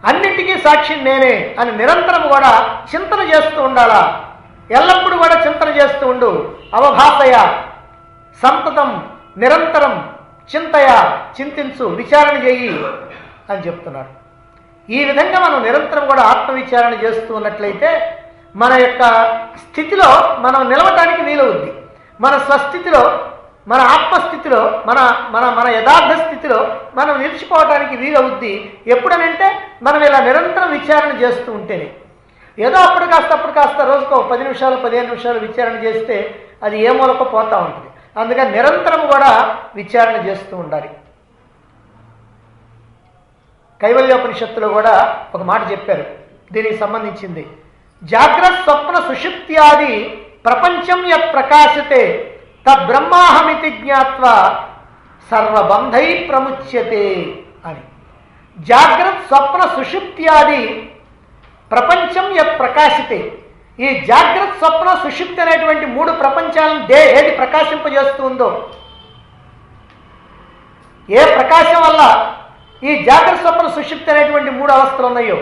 అన్నింటికీ సాక్షిని నేనే అని నిరంతరం కూడా చింతన చేస్తూ ఉండాలా. ఎల్లప్పుడూ కూడా చింతన చేస్తూ ఉండు. అవభాసయ, సంతతం, నిరంతరం చింతయ, చింతించు, విచారణ చెయ్యి అని చెప్తున్నారు. ఈ విధంగా మనం నిరంతరం కూడా ఆత్మవిచారణ చేస్తూ ఉన్నట్లయితే మన యొక్క స్థితిలో మనం నిలవటానికి వీలవుద్ది. మన స్వస్థితిలో, మన ఆత్మస్థితిలో, మన మన మన యథార్థ స్థితిలో మనం నిలిచిపోవటానికి వీలవుద్ది. ఎప్పుడనంటే మనం ఇలా నిరంతరం విచారణ చేస్తూ ఉంటేనే. ఏదో అప్పుడు కాస్త రోజుకో 10 నిమిషాలు 15 నిమిషాలు విచారణ చేస్తే అది ఏ మూలకో పోతూ ఉంటుంది. అందుకని నిరంతరం కూడా విచారణ చేస్తూ ఉండాలి. కైవల్యోపనిషత్తులో కూడా ఒక మాట చెప్పారు దీనికి సంబంధించింది. జాగ్రత్త స్వప్న సుషుప్త్యాది ప్రపంచం యత్ ప్రకాశతే తద్బ్రహ్మాహమితి జ్ఞాత్వా సర్వబంధై ప్రముచ్యతే అని. జాగ్రత్త స్వప్న సుషుప్త్యాది ప్రపంచం యత్ ప్రకాశతే, ఈ జాగ్రత్త స్వప్న సుషుప్తి అనేటువంటి మూడు ప్రపంచాలను ఏది ప్రకాశింపజేస్తుందో, ఏ ప్రకాశం వల్ల ఈ జాగ్రత్త స్వప్న సుషుప్తి అనేటువంటి మూడు అవస్థలు ఉన్నాయో,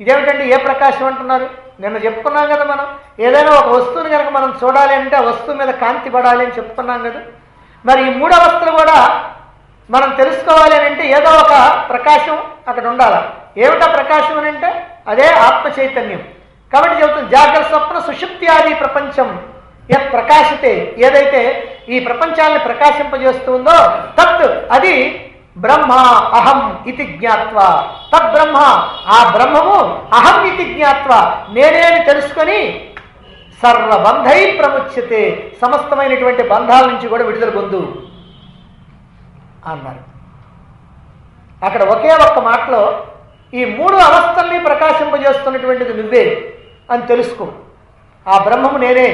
ఇదేమిటండి ఏ ప్రకాశం అంటున్నారు? నిన్న చెప్పుకున్నాం కదా, మనం ఏదైనా ఒక వస్తువుని కనుక మనం చూడాలి అంటే ఆ వస్తువు మీద కాంతి పడాలి అని చెప్పుకున్నాం కదా. మరి ఈ మూడు అవస్థలు కూడా మనం తెలుసుకోవాలి అని అంటే ఏదో ఒక ప్రకాశం అక్కడ ఉండాలి. ఏమిటా ప్రకాశం అని అంటే అదే ఆత్మ చైతన్యం. కాబట్టి చెబుతుంది జాగ్రత్త స్వప్న సుషుప్త్యాది ప్రపంచం యత్ ప్రకాశతే, ఏదైతే ఈ ప్రపంచాన్ని ప్రకాశింపజేస్తుందో తత్ అది బ్రహ్మ అహం ఇతి జ్ఞాత్వా, తద్బ్రహ్మ ఆ బ్రహ్మము అహం ఇతి జ్ఞాత్వా నేనే అని తెలుసుకొని సర్వబంధై ప్రముచ్యతే సమస్తమైనటువంటి బంధాల నుంచి కూడా విడుదల పొందు అన్నారు. అక్కడ ఒకే ఒక్క మాటలో ఈ మూడు అవస్థల్ని ప్రకాశింపజేస్తున్నటువంటిది నువ్వే అని తెలుసుకో, ఆ బ్రహ్మము నేనే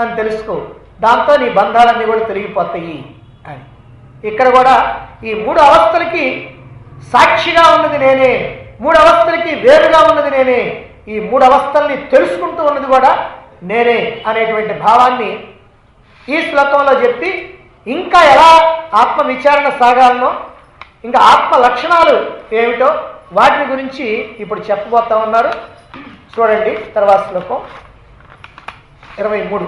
అని తెలుసుకో, దాంతో నీ బంధాలన్నీ కూడా తొలగిపోతాయి అని. ఇక్కడ కూడా ఈ మూడు అవస్థలకి సాక్షిగా ఉన్నది నేనే, మూడు అవస్థలకి వేరుగా ఉన్నది నేనే, ఈ మూడు అవస్థల్ని తెలుసుకుంటూ ఉన్నది కూడా నేనే అనేటువంటి భావాన్ని ఈ శ్లోకంలో చెప్పి ఇంకా ఎలా ఆత్మ విచారణ సాగాలనో, ఇంకా ఆత్మ లక్షణాలు ఏమిటో వాటిని గురించి ఇప్పుడు చెప్పబోతా ఉన్నారు. చూడండి తర్వాత శ్లోకం 23.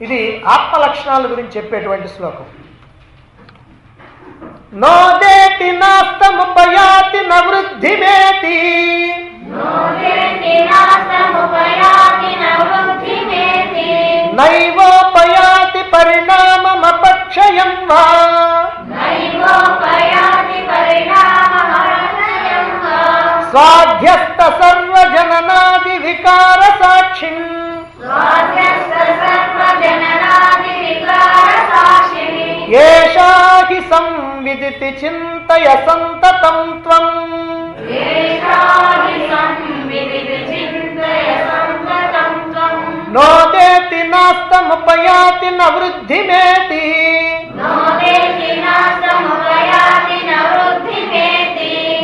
ఇది ఆత్మ లక్షణాల గురించి చెప్పేటువంటి శ్లోకం. నోదేతి నాస్తముపయాతి నవృద్ధిమేతి నైవోపయాతి పరిణామమపక్షయం వా స్వాధ్యస్థ సర్వజననాది వికార సాక్షిం ఏషా హి సంవిదితి చింతయ సంతతం త్వం నోదేతి నాస్తముపయాతి నవృద్ధిమేతి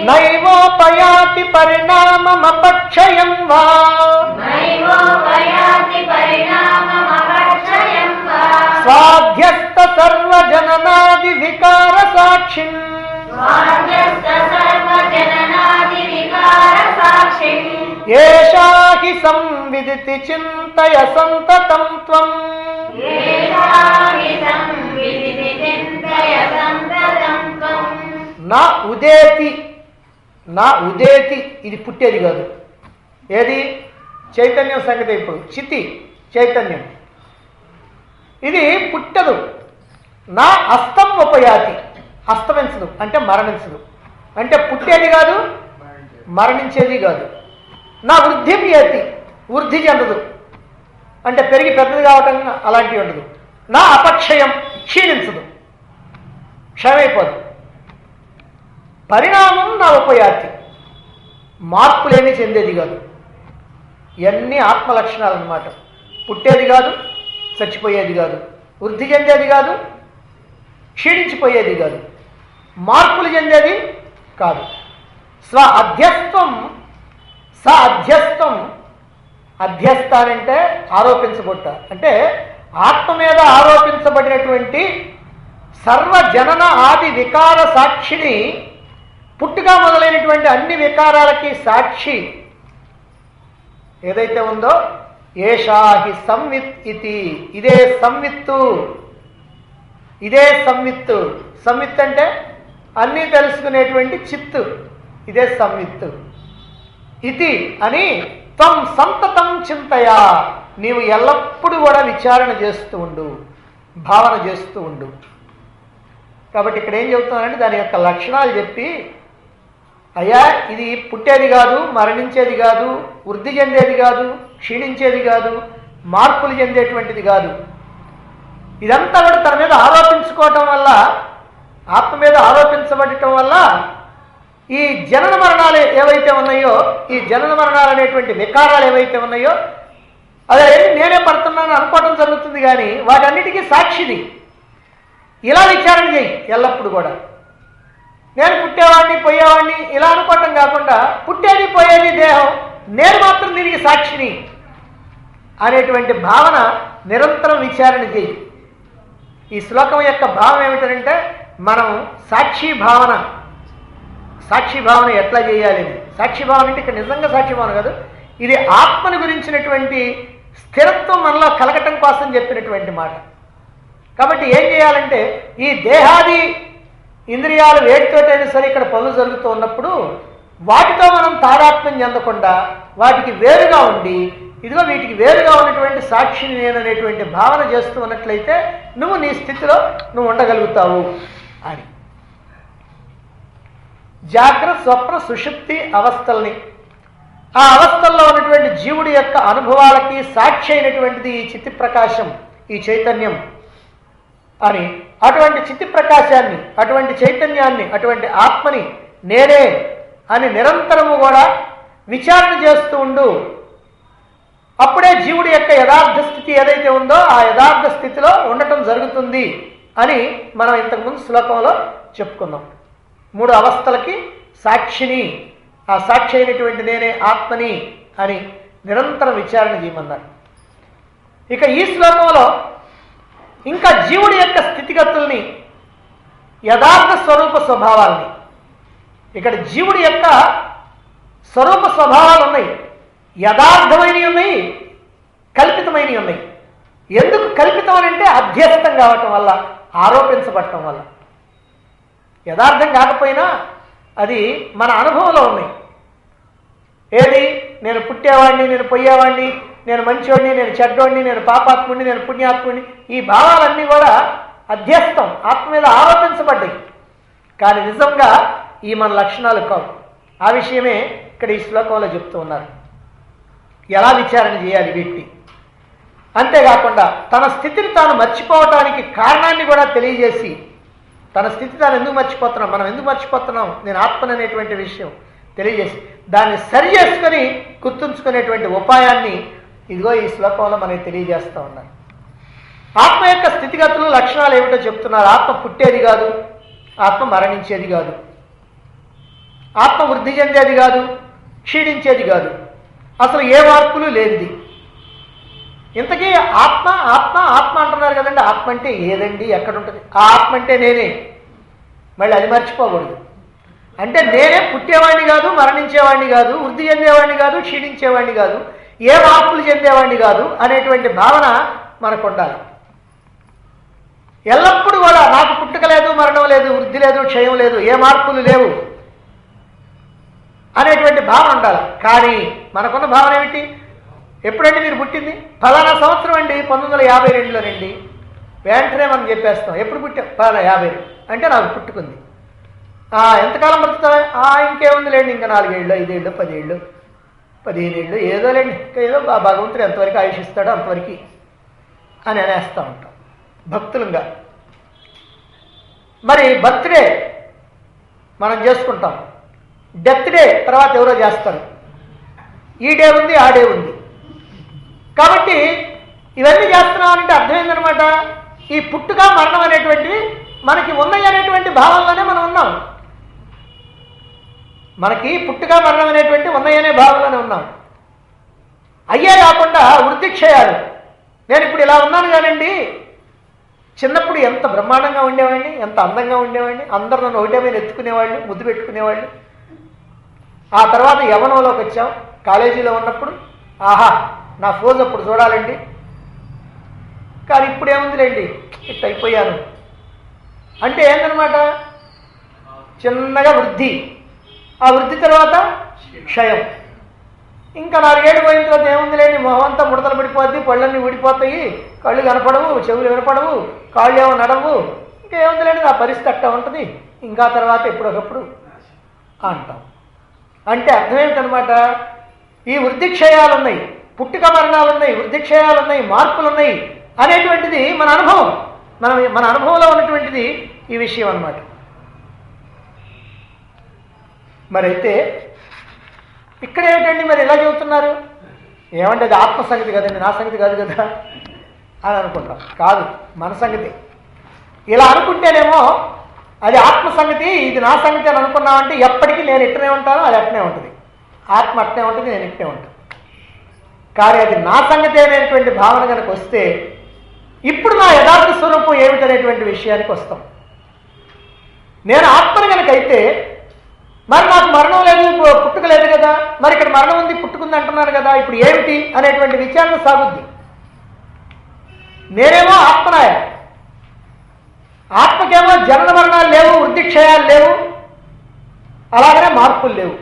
నైవోపయాతి పరిణామమపక్షయం వా స్వాధ్యస్థ సర్వజననాది వికార సాక్షిం ఏషా హి సంవిదితి చింతయ సంతతం త్వం. నా ఉదేతి, నా ఉదేతి ఇది పుట్టేది కాదు. ఏది? చైతన్యం సంగతి. ఇప్పుడు చితి చైతన్యం ఇది పుట్టదు. నా అస్తం ఉపయాతి, అస్తమించదు అంటే మరణించదు, అంటే పుట్టేది కాదు మరణించేది కాదు. నా వృద్ధిమేతి, వృద్ధి చెందదు అంటే పెరిగి పెద్దది కావటం అలాంటివి ఉండదు. నా అపక్షయం, క్షీణించదు, క్షయమైపోదు. పరిణామం నా ఉపయాతి, మార్పులేమీ చెందేది కాదు. ఇవన్నీ ఆత్మ లక్షణాలు అన్నమాట. పుట్టేది కాదు, చచ్చిపోయేది కాదు, వృద్ధి చెందేది కాదు, క్షీణించిపోయేది కాదు, మార్పులు చెందేది కాదు. స్వ అధ్యస్థం, స అధ్యస్థం, అధ్యస్థానంటే ఆరోపించబట్ట, అంటే ఆత్మ మీద ఆరోపించబడినటువంటి సర్వజనన ఆది వికార సాక్షిని, పుట్టుగా మొదలైనటువంటి అన్ని వికారాలకి సాక్షి ఏదైతే ఉందో ఏషా హి సంవిత్ ఇతి, ఇదే సంవిత్తు, ఇదే సంవిత్తు. సంవిత్ అంటే అన్నీ తెలుసుకునేటువంటి చిత్తు, ఇదే సంవిత్తు. ఇది అని త్వం సంతతం చింతయా, నీవు ఎల్లప్పుడూ కూడా విచారణ చేస్తూ ఉండు, భావన చేస్తూ ఉండు. కాబట్టి ఇక్కడ ఏం చెబుతున్నానంటే దాని యొక్క లక్షణాలు చెప్పి, అయ్యా ఇది పుట్టేది కాదు, మరణించేది కాదు, వృద్ధి చెందేది కాదు, క్షీణించేది కాదు, మార్పులు చెందేటువంటిది కాదు. ఇదంతా కూడా తన మీద ఆరోపించుకోవటం వల్ల, ఆత్మ మీద ఆరోపించబడటం వల్ల ఈ జనన మరణాలు ఏవైతే ఉన్నాయో, ఈ జనన మరణాలు అనేటువంటి వికారాలు ఏవైతే ఉన్నాయో అదే నేనే పడుతున్నాను అనుకోవటం జరుగుతుంది. కానీ వాటన్నిటికీ సాక్షిది. ఇలా విచారణ చేయి ఎల్లప్పుడు కూడా. నేను పుట్టేవాడిని పోయేవాడిని ఇలా అనుకోవటం కాకుండా, పుట్టేది పోయేది దేహం, నేను మాత్రం దీనికి సాక్షిని అనేటువంటి భావన నిరంతరం విచారణ చేయి. ఈ శ్లోకం యొక్క భావం ఏమిటంటే, మనం సాక్షి భావన ఎట్లా చేయాలి. సాక్షి భావన అంటే ఇక్కడ నిజంగా సాక్షి భావన కాదు, ఇది ఆత్మని గురించినటువంటి స్థిరత్వం మనలో కలగటం కోసం చెప్పినటువంటి మాట. కాబట్టి ఏం చేయాలంటే, ఈ దేహాది ఇంద్రియాలు వేటితోటైనా సరే ఇక్కడ పనులు జరుగుతూ ఉన్నప్పుడు వాటితో మనం తాదాత్మ్యం చెందకుండా వాటికి వేరుగా ఉండి, ఇదిగో వీటికి వేరుగా ఉన్నటువంటి సాక్షిని నేననేటువంటి భావన చేస్తూ ఉన్నట్లయితే నువ్వు నీ స్థితిలో నువ్వు ఉండగలుగుతావు అని. జాగ్రత్త, స్వప్న, సుషుప్తి అవస్థల్ని, ఆ అవస్థల్లో ఉన్నటువంటి జీవుడి యొక్క అనుభవాలకి సాక్షి అయినటువంటిది ఈ చిత్తి ప్రకాశం, ఈ చైతన్యం అని. అటువంటి చిత్తి ప్రకాశాన్ని, అటువంటి చైతన్యాన్ని, అటువంటి ఆత్మని నేనే అని నిరంతరము కూడా విచారణ చేస్తూ ఉండు. అప్పుడే జీవుడి యొక్క యథార్థ స్థితి ఏదైతే ఉందో ఆ యథార్థ స్థితిలో ఉండటం జరుగుతుంది అని మనం ఇంతకుముందు శ్లోకంలో చెప్పుకున్నాం. 3 అవస్థలకి సాక్షిని, ఆ సాక్షి అయినటువంటి నేనే ఆత్మని అని నిరంతరం విచారణ చేయమన్నారు. ఇక ఈ శ్లోకంలో ఇంకా జీవుడి యొక్క స్థితిగతుల్ని, యథార్థ స్వరూప స్వభావాల్ని, ఇక్కడ జీవుడి యొక్క స్వరూప స్వభావాలు ఉన్నాయి. యథార్థమైనవి ఉన్నాయి, కల్పితమైనవి ఉన్నాయి. ఎందుకు కల్పితం అని అంటే అధ్యస్థం కావటం వల్ల, ఆరోపించబడటం వల్ల. యథార్థం కాకపోయినా అది మన అనుభవంలో ఉన్నాయి. ఏది, నేను పుట్టేవాడిని, నేను పోయేవాడిని, నేను మంచివాడిని, నేను చెడ్డవాడిని, నేను పాపాత్ముడిని, నేను పుణ్యాత్ముడిని, ఈ భావాలన్నీ కూడా అధ్యస్థం, ఆత్మ మీద ఆరోపించబడ్డాయి. కానీ నిజంగా ఈ మన లక్షణాలు కావు. ఆ విషయమే ఇక్కడ ఈ శ్లోకంలో చెప్తూ ఉన్నారు. ఎలా విచారణ చేయాలి వీటిని. అంతేకాకుండా తన స్థితిని తాను మర్చిపోవటానికి కారణాన్ని కూడా తెలియజేసి, తన స్థితి తాను ఎందుకు మర్చిపోతున్నాం, మనం ఎందుకు మర్చిపోతున్నాం, నేను ఆత్మను అనేటువంటి విషయం తెలియజేసి దాన్ని సరి చేసుకొని గుర్తుంచుకునేటువంటి ఉపాయాన్ని ఇదిగో ఈ శ్లోకంలో మనకి తెలియజేస్తూ ఉన్నారు. ఆత్మ యొక్క స్థితిగతులు, లక్షణాలు ఏమిటో చెప్తున్నారు. ఆత్మ పుట్టేది కాదు, ఆత్మ మరణించేది కాదు, ఆత్మ వృద్ధి చెందేది కాదు, క్షీణించేది కాదు, అసలు ఏ మార్పులు లేనిది. ఇంతకీ ఆత్మ ఆత్మ ఆత్మ అంటున్నారు కదండి. ఆత్మ అంటే ఏదండి, ఎక్కడుంటుంది? ఆ ఆత్మ అంటే నేనే. మళ్ళీ అది మర్చిపోకూడదు. అంటే నేనే పుట్టేవాడిని కాదు, మరణించేవాడిని కాదు, వృద్ధి చెందేవాడిని కాదు, క్షీణించేవాడిని కాదు, ఏ మార్పులు చెందేవాడిని కాదు అనేటువంటి భావన మనకు ఉండాలి. ఎల్లప్పుడూ కూడా నాకు పుట్టుక లేదు, మరణం లేదు, వృద్ధి లేదు, క్షయం లేదు, ఏ మార్పులు లేవు అనేటువంటి భావన ఉండాలి. కానీ మనకున్న భావన ఏమిటి? ఎప్పుడండి మీరు పుట్టింది? ఫలానా సంవత్సరం అండి, 1952లోనండి. వెంటనే మనం చెప్పేస్తాం, ఎప్పుడు పుట్టా? ఫలానా 52 అంటే నాకు పుట్టుకుంది. ఎంతకాలం బ్రతుకుతావా? ఇంకేముంది లేండి, ఇంకా 4 ఏళ్ళు, 5 ఏళ్ళు, 10 ఏళ్ళు, 15 ఏళ్ళు, ఏదో లేండి, ఇంకా ఏదో భగవంతుడు ఎంతవరకు ఆయుషిస్తాడో అంతవరకు అని అనేస్తూ ఉంటాం భక్తులుగా. మరి బర్త్డే మనం చేసుకుంటాం, డెత్ డే తర్వాత ఎవరో చేస్తారు. ఈ డే ఉంది, ఆ డే ఉంది. కాబట్టి ఇవన్నీ చేస్తున్నామంటే అర్థం ఏంటనమాట, ఈ పుట్టుక మరణం అనేటువంటివి మనకి ఉన్నాయి అనేటువంటి భావంలోనే మనం ఉన్నాం. మనకి పుట్టుక మరణం అనేటువంటి ఉన్నాయనే భావంలోనే ఉన్నాం. అయ్యే కాకుండా వృద్ధి క్షయాలు. నేను ఇప్పుడు ఇలా ఉన్నాను కానండి, చిన్నప్పుడు ఎంత బ్రహ్మాండంగా ఉండేవాడిని, ఎంత అందంగా ఉండేవాడిని, అందరూ నన్ను ఒకటే మీద ఎత్తుకునేవాళ్ళు, ముద్దు పెట్టుకునేవాళ్ళు. ఆ తర్వాత యవ్వనంలోకి వచ్చాం, కాలేజీలో ఉన్నప్పుడు ఆహా నా ఫోజ్ అప్పుడు చూడాలండి, కానీ ఇప్పుడు ఏముందిలేండి ఇట్లా అయిపోయాను అంటే ఏంటనమాట, చిన్నగా వృద్ధి, ఆ వృద్ధి తర్వాత క్షయం. ఇంకా 4 ఏళ్ళు పోయిన తర్వాత ఏముందిలేండి, మొహం అంతా ముడతలు పడిపోద్ది, పళ్ళన్నీ ఊడిపోతాయి, కళ్ళు కనపడవు, చెవులు వినపడవు, కాళ్ళు ఏమో నడవు, ఇంకేముందిలేండి నా పరిస్థితి అట్టా ఉంటుంది, ఇంకా తర్వాత ఎప్పుడొకప్పుడు అంటాం. అంటే అర్థం ఏమిటనమాట, ఈ వృద్ధి క్షయాలు ఉన్నాయి, పుట్టుక మరణాలు ఉన్నాయి, వృద్ధి క్షయాలు ఉన్నాయి, మార్పులు ఉన్నాయి అనేటువంటిది మన అనుభవం. మన అనుభవంలో ఉన్నటువంటిది ఈ విషయం అన్నమాట. మరైతే ఇక్కడ ఏమిటండి మరి ఎలా చెబుతున్నారు? ఏమంటే అది ఆత్మ సంగతి కదండి, నా సంగతి కాదు కదా అని అనుకుంటాం. కాదు, మన సంగతి. ఇలా అనుకుంటేనేమో అది ఆత్మ సంగతి, ఇది నా సంగతి అని అనుకున్నామంటే ఎప్పటికీ నేను ఇట్టనే ఉంటాను, అది అట్టనే ఉంటుంది. ఆత్మ అట్టనే ఉంటుంది, నేను ఇట్టనే ఉంటాను. కానీ అది నా సంగతి అనేటువంటి భావన కనుక వస్తే ఇప్పుడు నా యథార్థ స్వరూపం ఏమిటనేటువంటి విషయానికి వస్తాం. నేను ఆత్మని కనుకైతే మరి నాకు మరణం లేదు, పుట్టుక లేదు కదా, మరి ఇక్కడ మరణం ఉంది పుట్టుకుంది అంటున్నాను కదా, ఇప్పుడు ఏమిటి అనేటువంటి విచారణ సాగుద్ది. నేనేమో ఆత్మనాయ, ఆత్మకేమో జనన మరణాలు లేవు, వృద్ధి క్షయాలు లేవు, అలాగనే మార్పులు లేవు.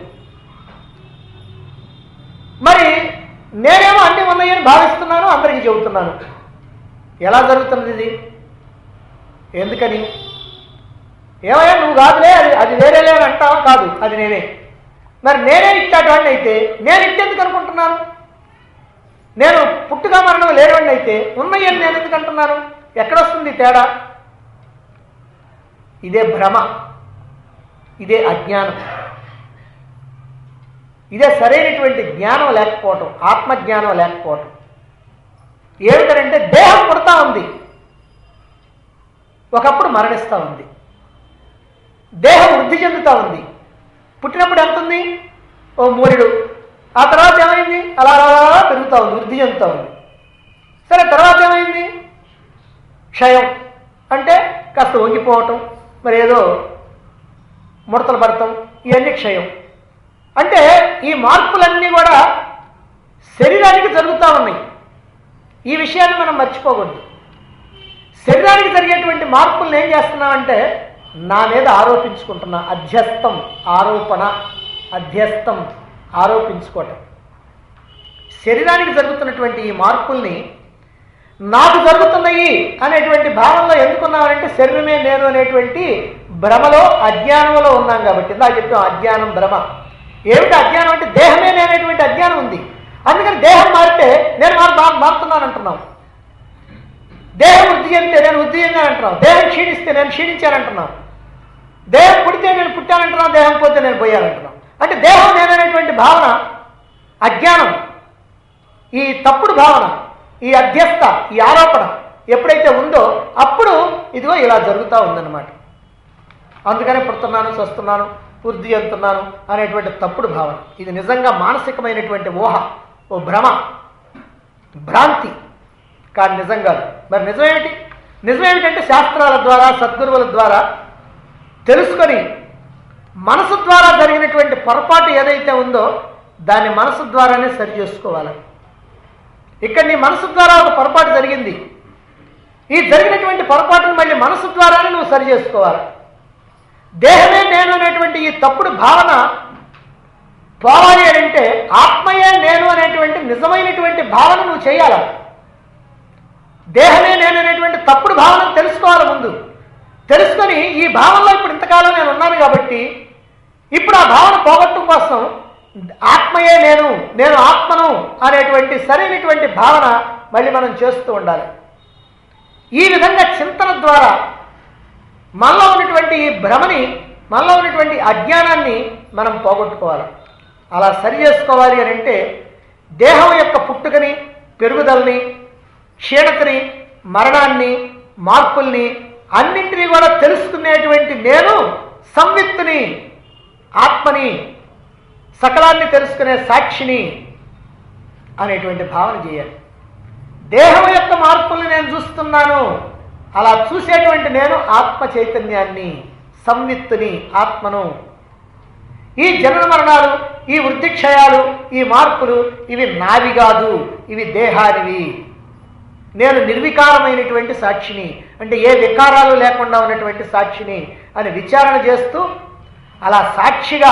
మరి నేనేమో అన్నీ ఉన్నాయని భావిస్తున్నాను, అందరికీ చెబుతున్నాను. ఎలా జరుగుతున్నది ఇది? ఎందుకని? ఏమయ్యా నువ్వు కాదులే, అది వేరేలే అని అంటావా? కాదు, అది నేనే. మరి నేనే ఇచ్చేటువంటి అయితే నేను ఇట్టేందుకు అనుకుంటున్నాను? నేను పుట్టుక మరణం లేనివాడిని అయితే ఉన్నాయని నేను ఎందుకు అంటున్నాను? ఎక్కడొస్తుంది తేడా? ఇదే భ్రమ, ఇదే అజ్ఞానం, ఇదే సరైనటువంటి జ్ఞానం లేకపోవటం, ఆత్మజ్ఞానం లేకపోవటం. ఏమిటంటే దేహం పుడతా ఉంది, ఒకప్పుడు మరణిస్తూ ఉంది. దేహం వృద్ధి చెందుతూ ఉంది. పుట్టినప్పుడు ఎంత ఉంది? ఓ మూరుడు. ఆ తర్వాత ఏమైంది? అలా అలా పెరుగుతూ ఉంది, వృద్ధి చెందుతూ ఉంది. సరే, తర్వాత ఏమైంది? క్షయం. అంటే కాస్త వంగిపోవటం, మరి ఏదో ముడతలు పడటం, ఇవన్నీ క్షయం. అంటే ఈ మార్పులన్నీ కూడా శరీరానికి జరుగుతూ ఉన్నాయి. ఈ విషయాన్ని మనం మర్చిపోకూడదు. శరీరానికి జరిగేటువంటి మార్పులను ఏం చేస్తున్నామంటే నా మీద ఆరోపించుకుంటున్నా. అధ్యస్థం, ఆరోపణ, అధ్యస్థం, ఆరోపించుకోవటం. శరీరానికి జరుగుతున్నటువంటి ఈ మార్పుల్ని నాకు జరుగుతున్నాయి అనేటువంటి భావనలో ఎందుకున్నామంటే శరీరమే నేను అనేటువంటి భ్రమలో, అజ్ఞానంలో ఉన్నాం కాబట్టి. ఇందాక చెప్పాం అజ్ఞానం, భ్రమ. ఏమిటి అజ్ఞానం అంటే దేహమే నేనేటువంటి అజ్ఞానం ఉంది. అందుకని దేహం మారితే నేను మారుతున్నాను అంటున్నాం. దేహం వృద్ధి చెందితే నేను వృద్ధి చెందానంటున్నాం. దేహం క్షీణిస్తే నేను క్షీణించానంటున్నాం. దేహం పుడితే నేను పుట్టానంటున్నాం, దేహం పోతే నేను పోయానంటున్నాం. అంటే దేహం నేననేటువంటి భావన అజ్ఞానం, ఈ తప్పుడు భావన, ఈ అధ్యస్థ, ఈ ఆరోపణ ఎప్పుడైతే ఉందో అప్పుడు ఇదిగో ఇలా జరుగుతూ ఉందన్నమాట. అందుకనే పుడుతున్నాను, చస్తున్నాను, వృద్ధి చెందుతున్నాను అనేటువంటి తప్పుడు భావన. ఇది నిజంగా మానసికమైనటువంటి ఊహ, ఓ భ్రమ, భ్రాంతి, కానీ నిజం కాదు. మరి నిజమేమిటి? నిజమేమిటంటే శాస్త్రాల ద్వారా, సద్గురువుల ద్వారా తెలుసుకొని మనసు ద్వారా జరిగినటువంటి పొరపాటు ఏదైతే ఉందో దాన్ని మనసు ద్వారానే సరి చేసుకోవాలి. ఇక్కడ నీ మనసు ద్వారా ఒక పొరపాటు జరిగింది. ఈ జరిగినటువంటి పొరపాటును మళ్ళీ మనసు ద్వారానే నువ్వు సరి చేసుకోవాలి. దేహమే నేను అనేటువంటి ఈ తప్పుడు భావన పోవాలి అంటే ఆత్మయే నేను అనేటువంటి నిజమైనటువంటి భావన నువ్వు చేయాలి. దేహమే నేను అనేటువంటి తప్పుడు భావన తెలుసుకోవాలి. ముందు తెలుసుకొని ఈ భావనలో ఇప్పుడు ఇంతకాలం నేను ఉన్నాను కాబట్టి ఇప్పుడు ఆ భావన పోగొట్టడం కోసం ఆత్మయే నేను, నేను ఆత్మను అనేటువంటి సరైనటువంటి భావన మళ్ళీ మనం చేస్తూ ఉండాలి. ఈ విధంగా చింతన ద్వారా మనలో ఉన్నటువంటి ఈ భ్రమని, మనలో ఉన్నటువంటి అజ్ఞానాన్ని మనం పోగొట్టుకోవాలి. అలా సరి చేసుకోవాలి అని అంటే దేహం యొక్క పుట్టుకని, పెరుగుదలని, క్షీణతని, మరణాన్ని, మార్పుల్ని అన్నింటినీ కూడా తెలుసుకునేటువంటి నేను సంవిత్తుని, ఆత్మని, సకలాన్ని తెలుసుకునే సాక్షిని అనేటువంటి భావన చేయాలి. దేహం యొక్క మార్పుల్ని నేను చూస్తున్నాను, అలా చూసేటువంటి నేను ఆత్మ చైతన్యాన్ని, సంవిత్తుని, ఆత్మను. ఈ జనన మరణాలు, ఈ వృద్ధిక్షయాలు, ఈ మార్పులు ఇవి నావి కాదు, ఇవి దేహానివి. నేను నిర్వికారమైనటువంటి సాక్షిని, అంటే ఏ వికారాలు లేకుండా ఉన్నటువంటి సాక్షిని అని విచారణ చేస్తూ అలా సాక్షిగా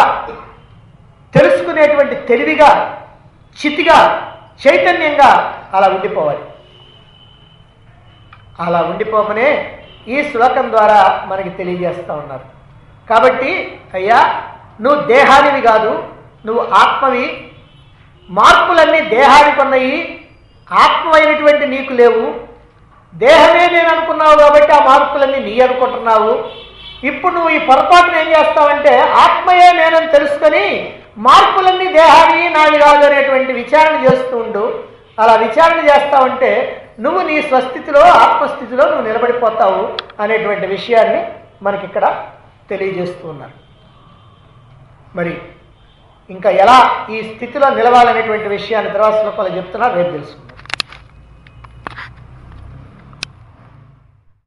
తెలుసుకునేటువంటి తెలివిగా, చితిగా, చైతన్యంగా అలా ఉండిపోవాలి. అలా ఉండిపోమనే ఈ శ్లోకం ద్వారా మనకి తెలియజేస్తూ ఉన్నారు. కాబట్టి అయ్యా నువ్వు దేహానివి కాదు, నువ్వు ఆత్మవి. మార్పులన్నీ దేహానికి ఉన్నాయి, ఆత్మమైనటువంటి నీకు లేవు. దేహమే నేను అనుకున్నావు కాబట్టి ఆ మార్పులన్నీ నీ అనుకుంటున్నావు. ఇప్పుడు నువ్వు ఈ పొరపాటును ఏం చేస్తావంటే ఆత్మయే నేనని తెలుసుకొని మార్పులన్నీ దేహాన్ని నావి కాదు అనేటువంటి విచారణ చేస్తూ ఉండు. అలా విచారణ చేస్తావంటే నువ్వు నీ స్వస్థితిలో ఆత్మస్థితిలో నువ్వు నిలబడిపోతావు అనేటువంటి విషయాన్ని మనకిక్కడ తెలియజేస్తూ ఉన్నారు. మరి ఇంకా ఎలా ఈ స్థితిలో నిలవాలనేటువంటి విషయాన్ని తర్వాత శ్లోకంలో చెప్తున్నారు, రేపు తెలుసుకుందాం.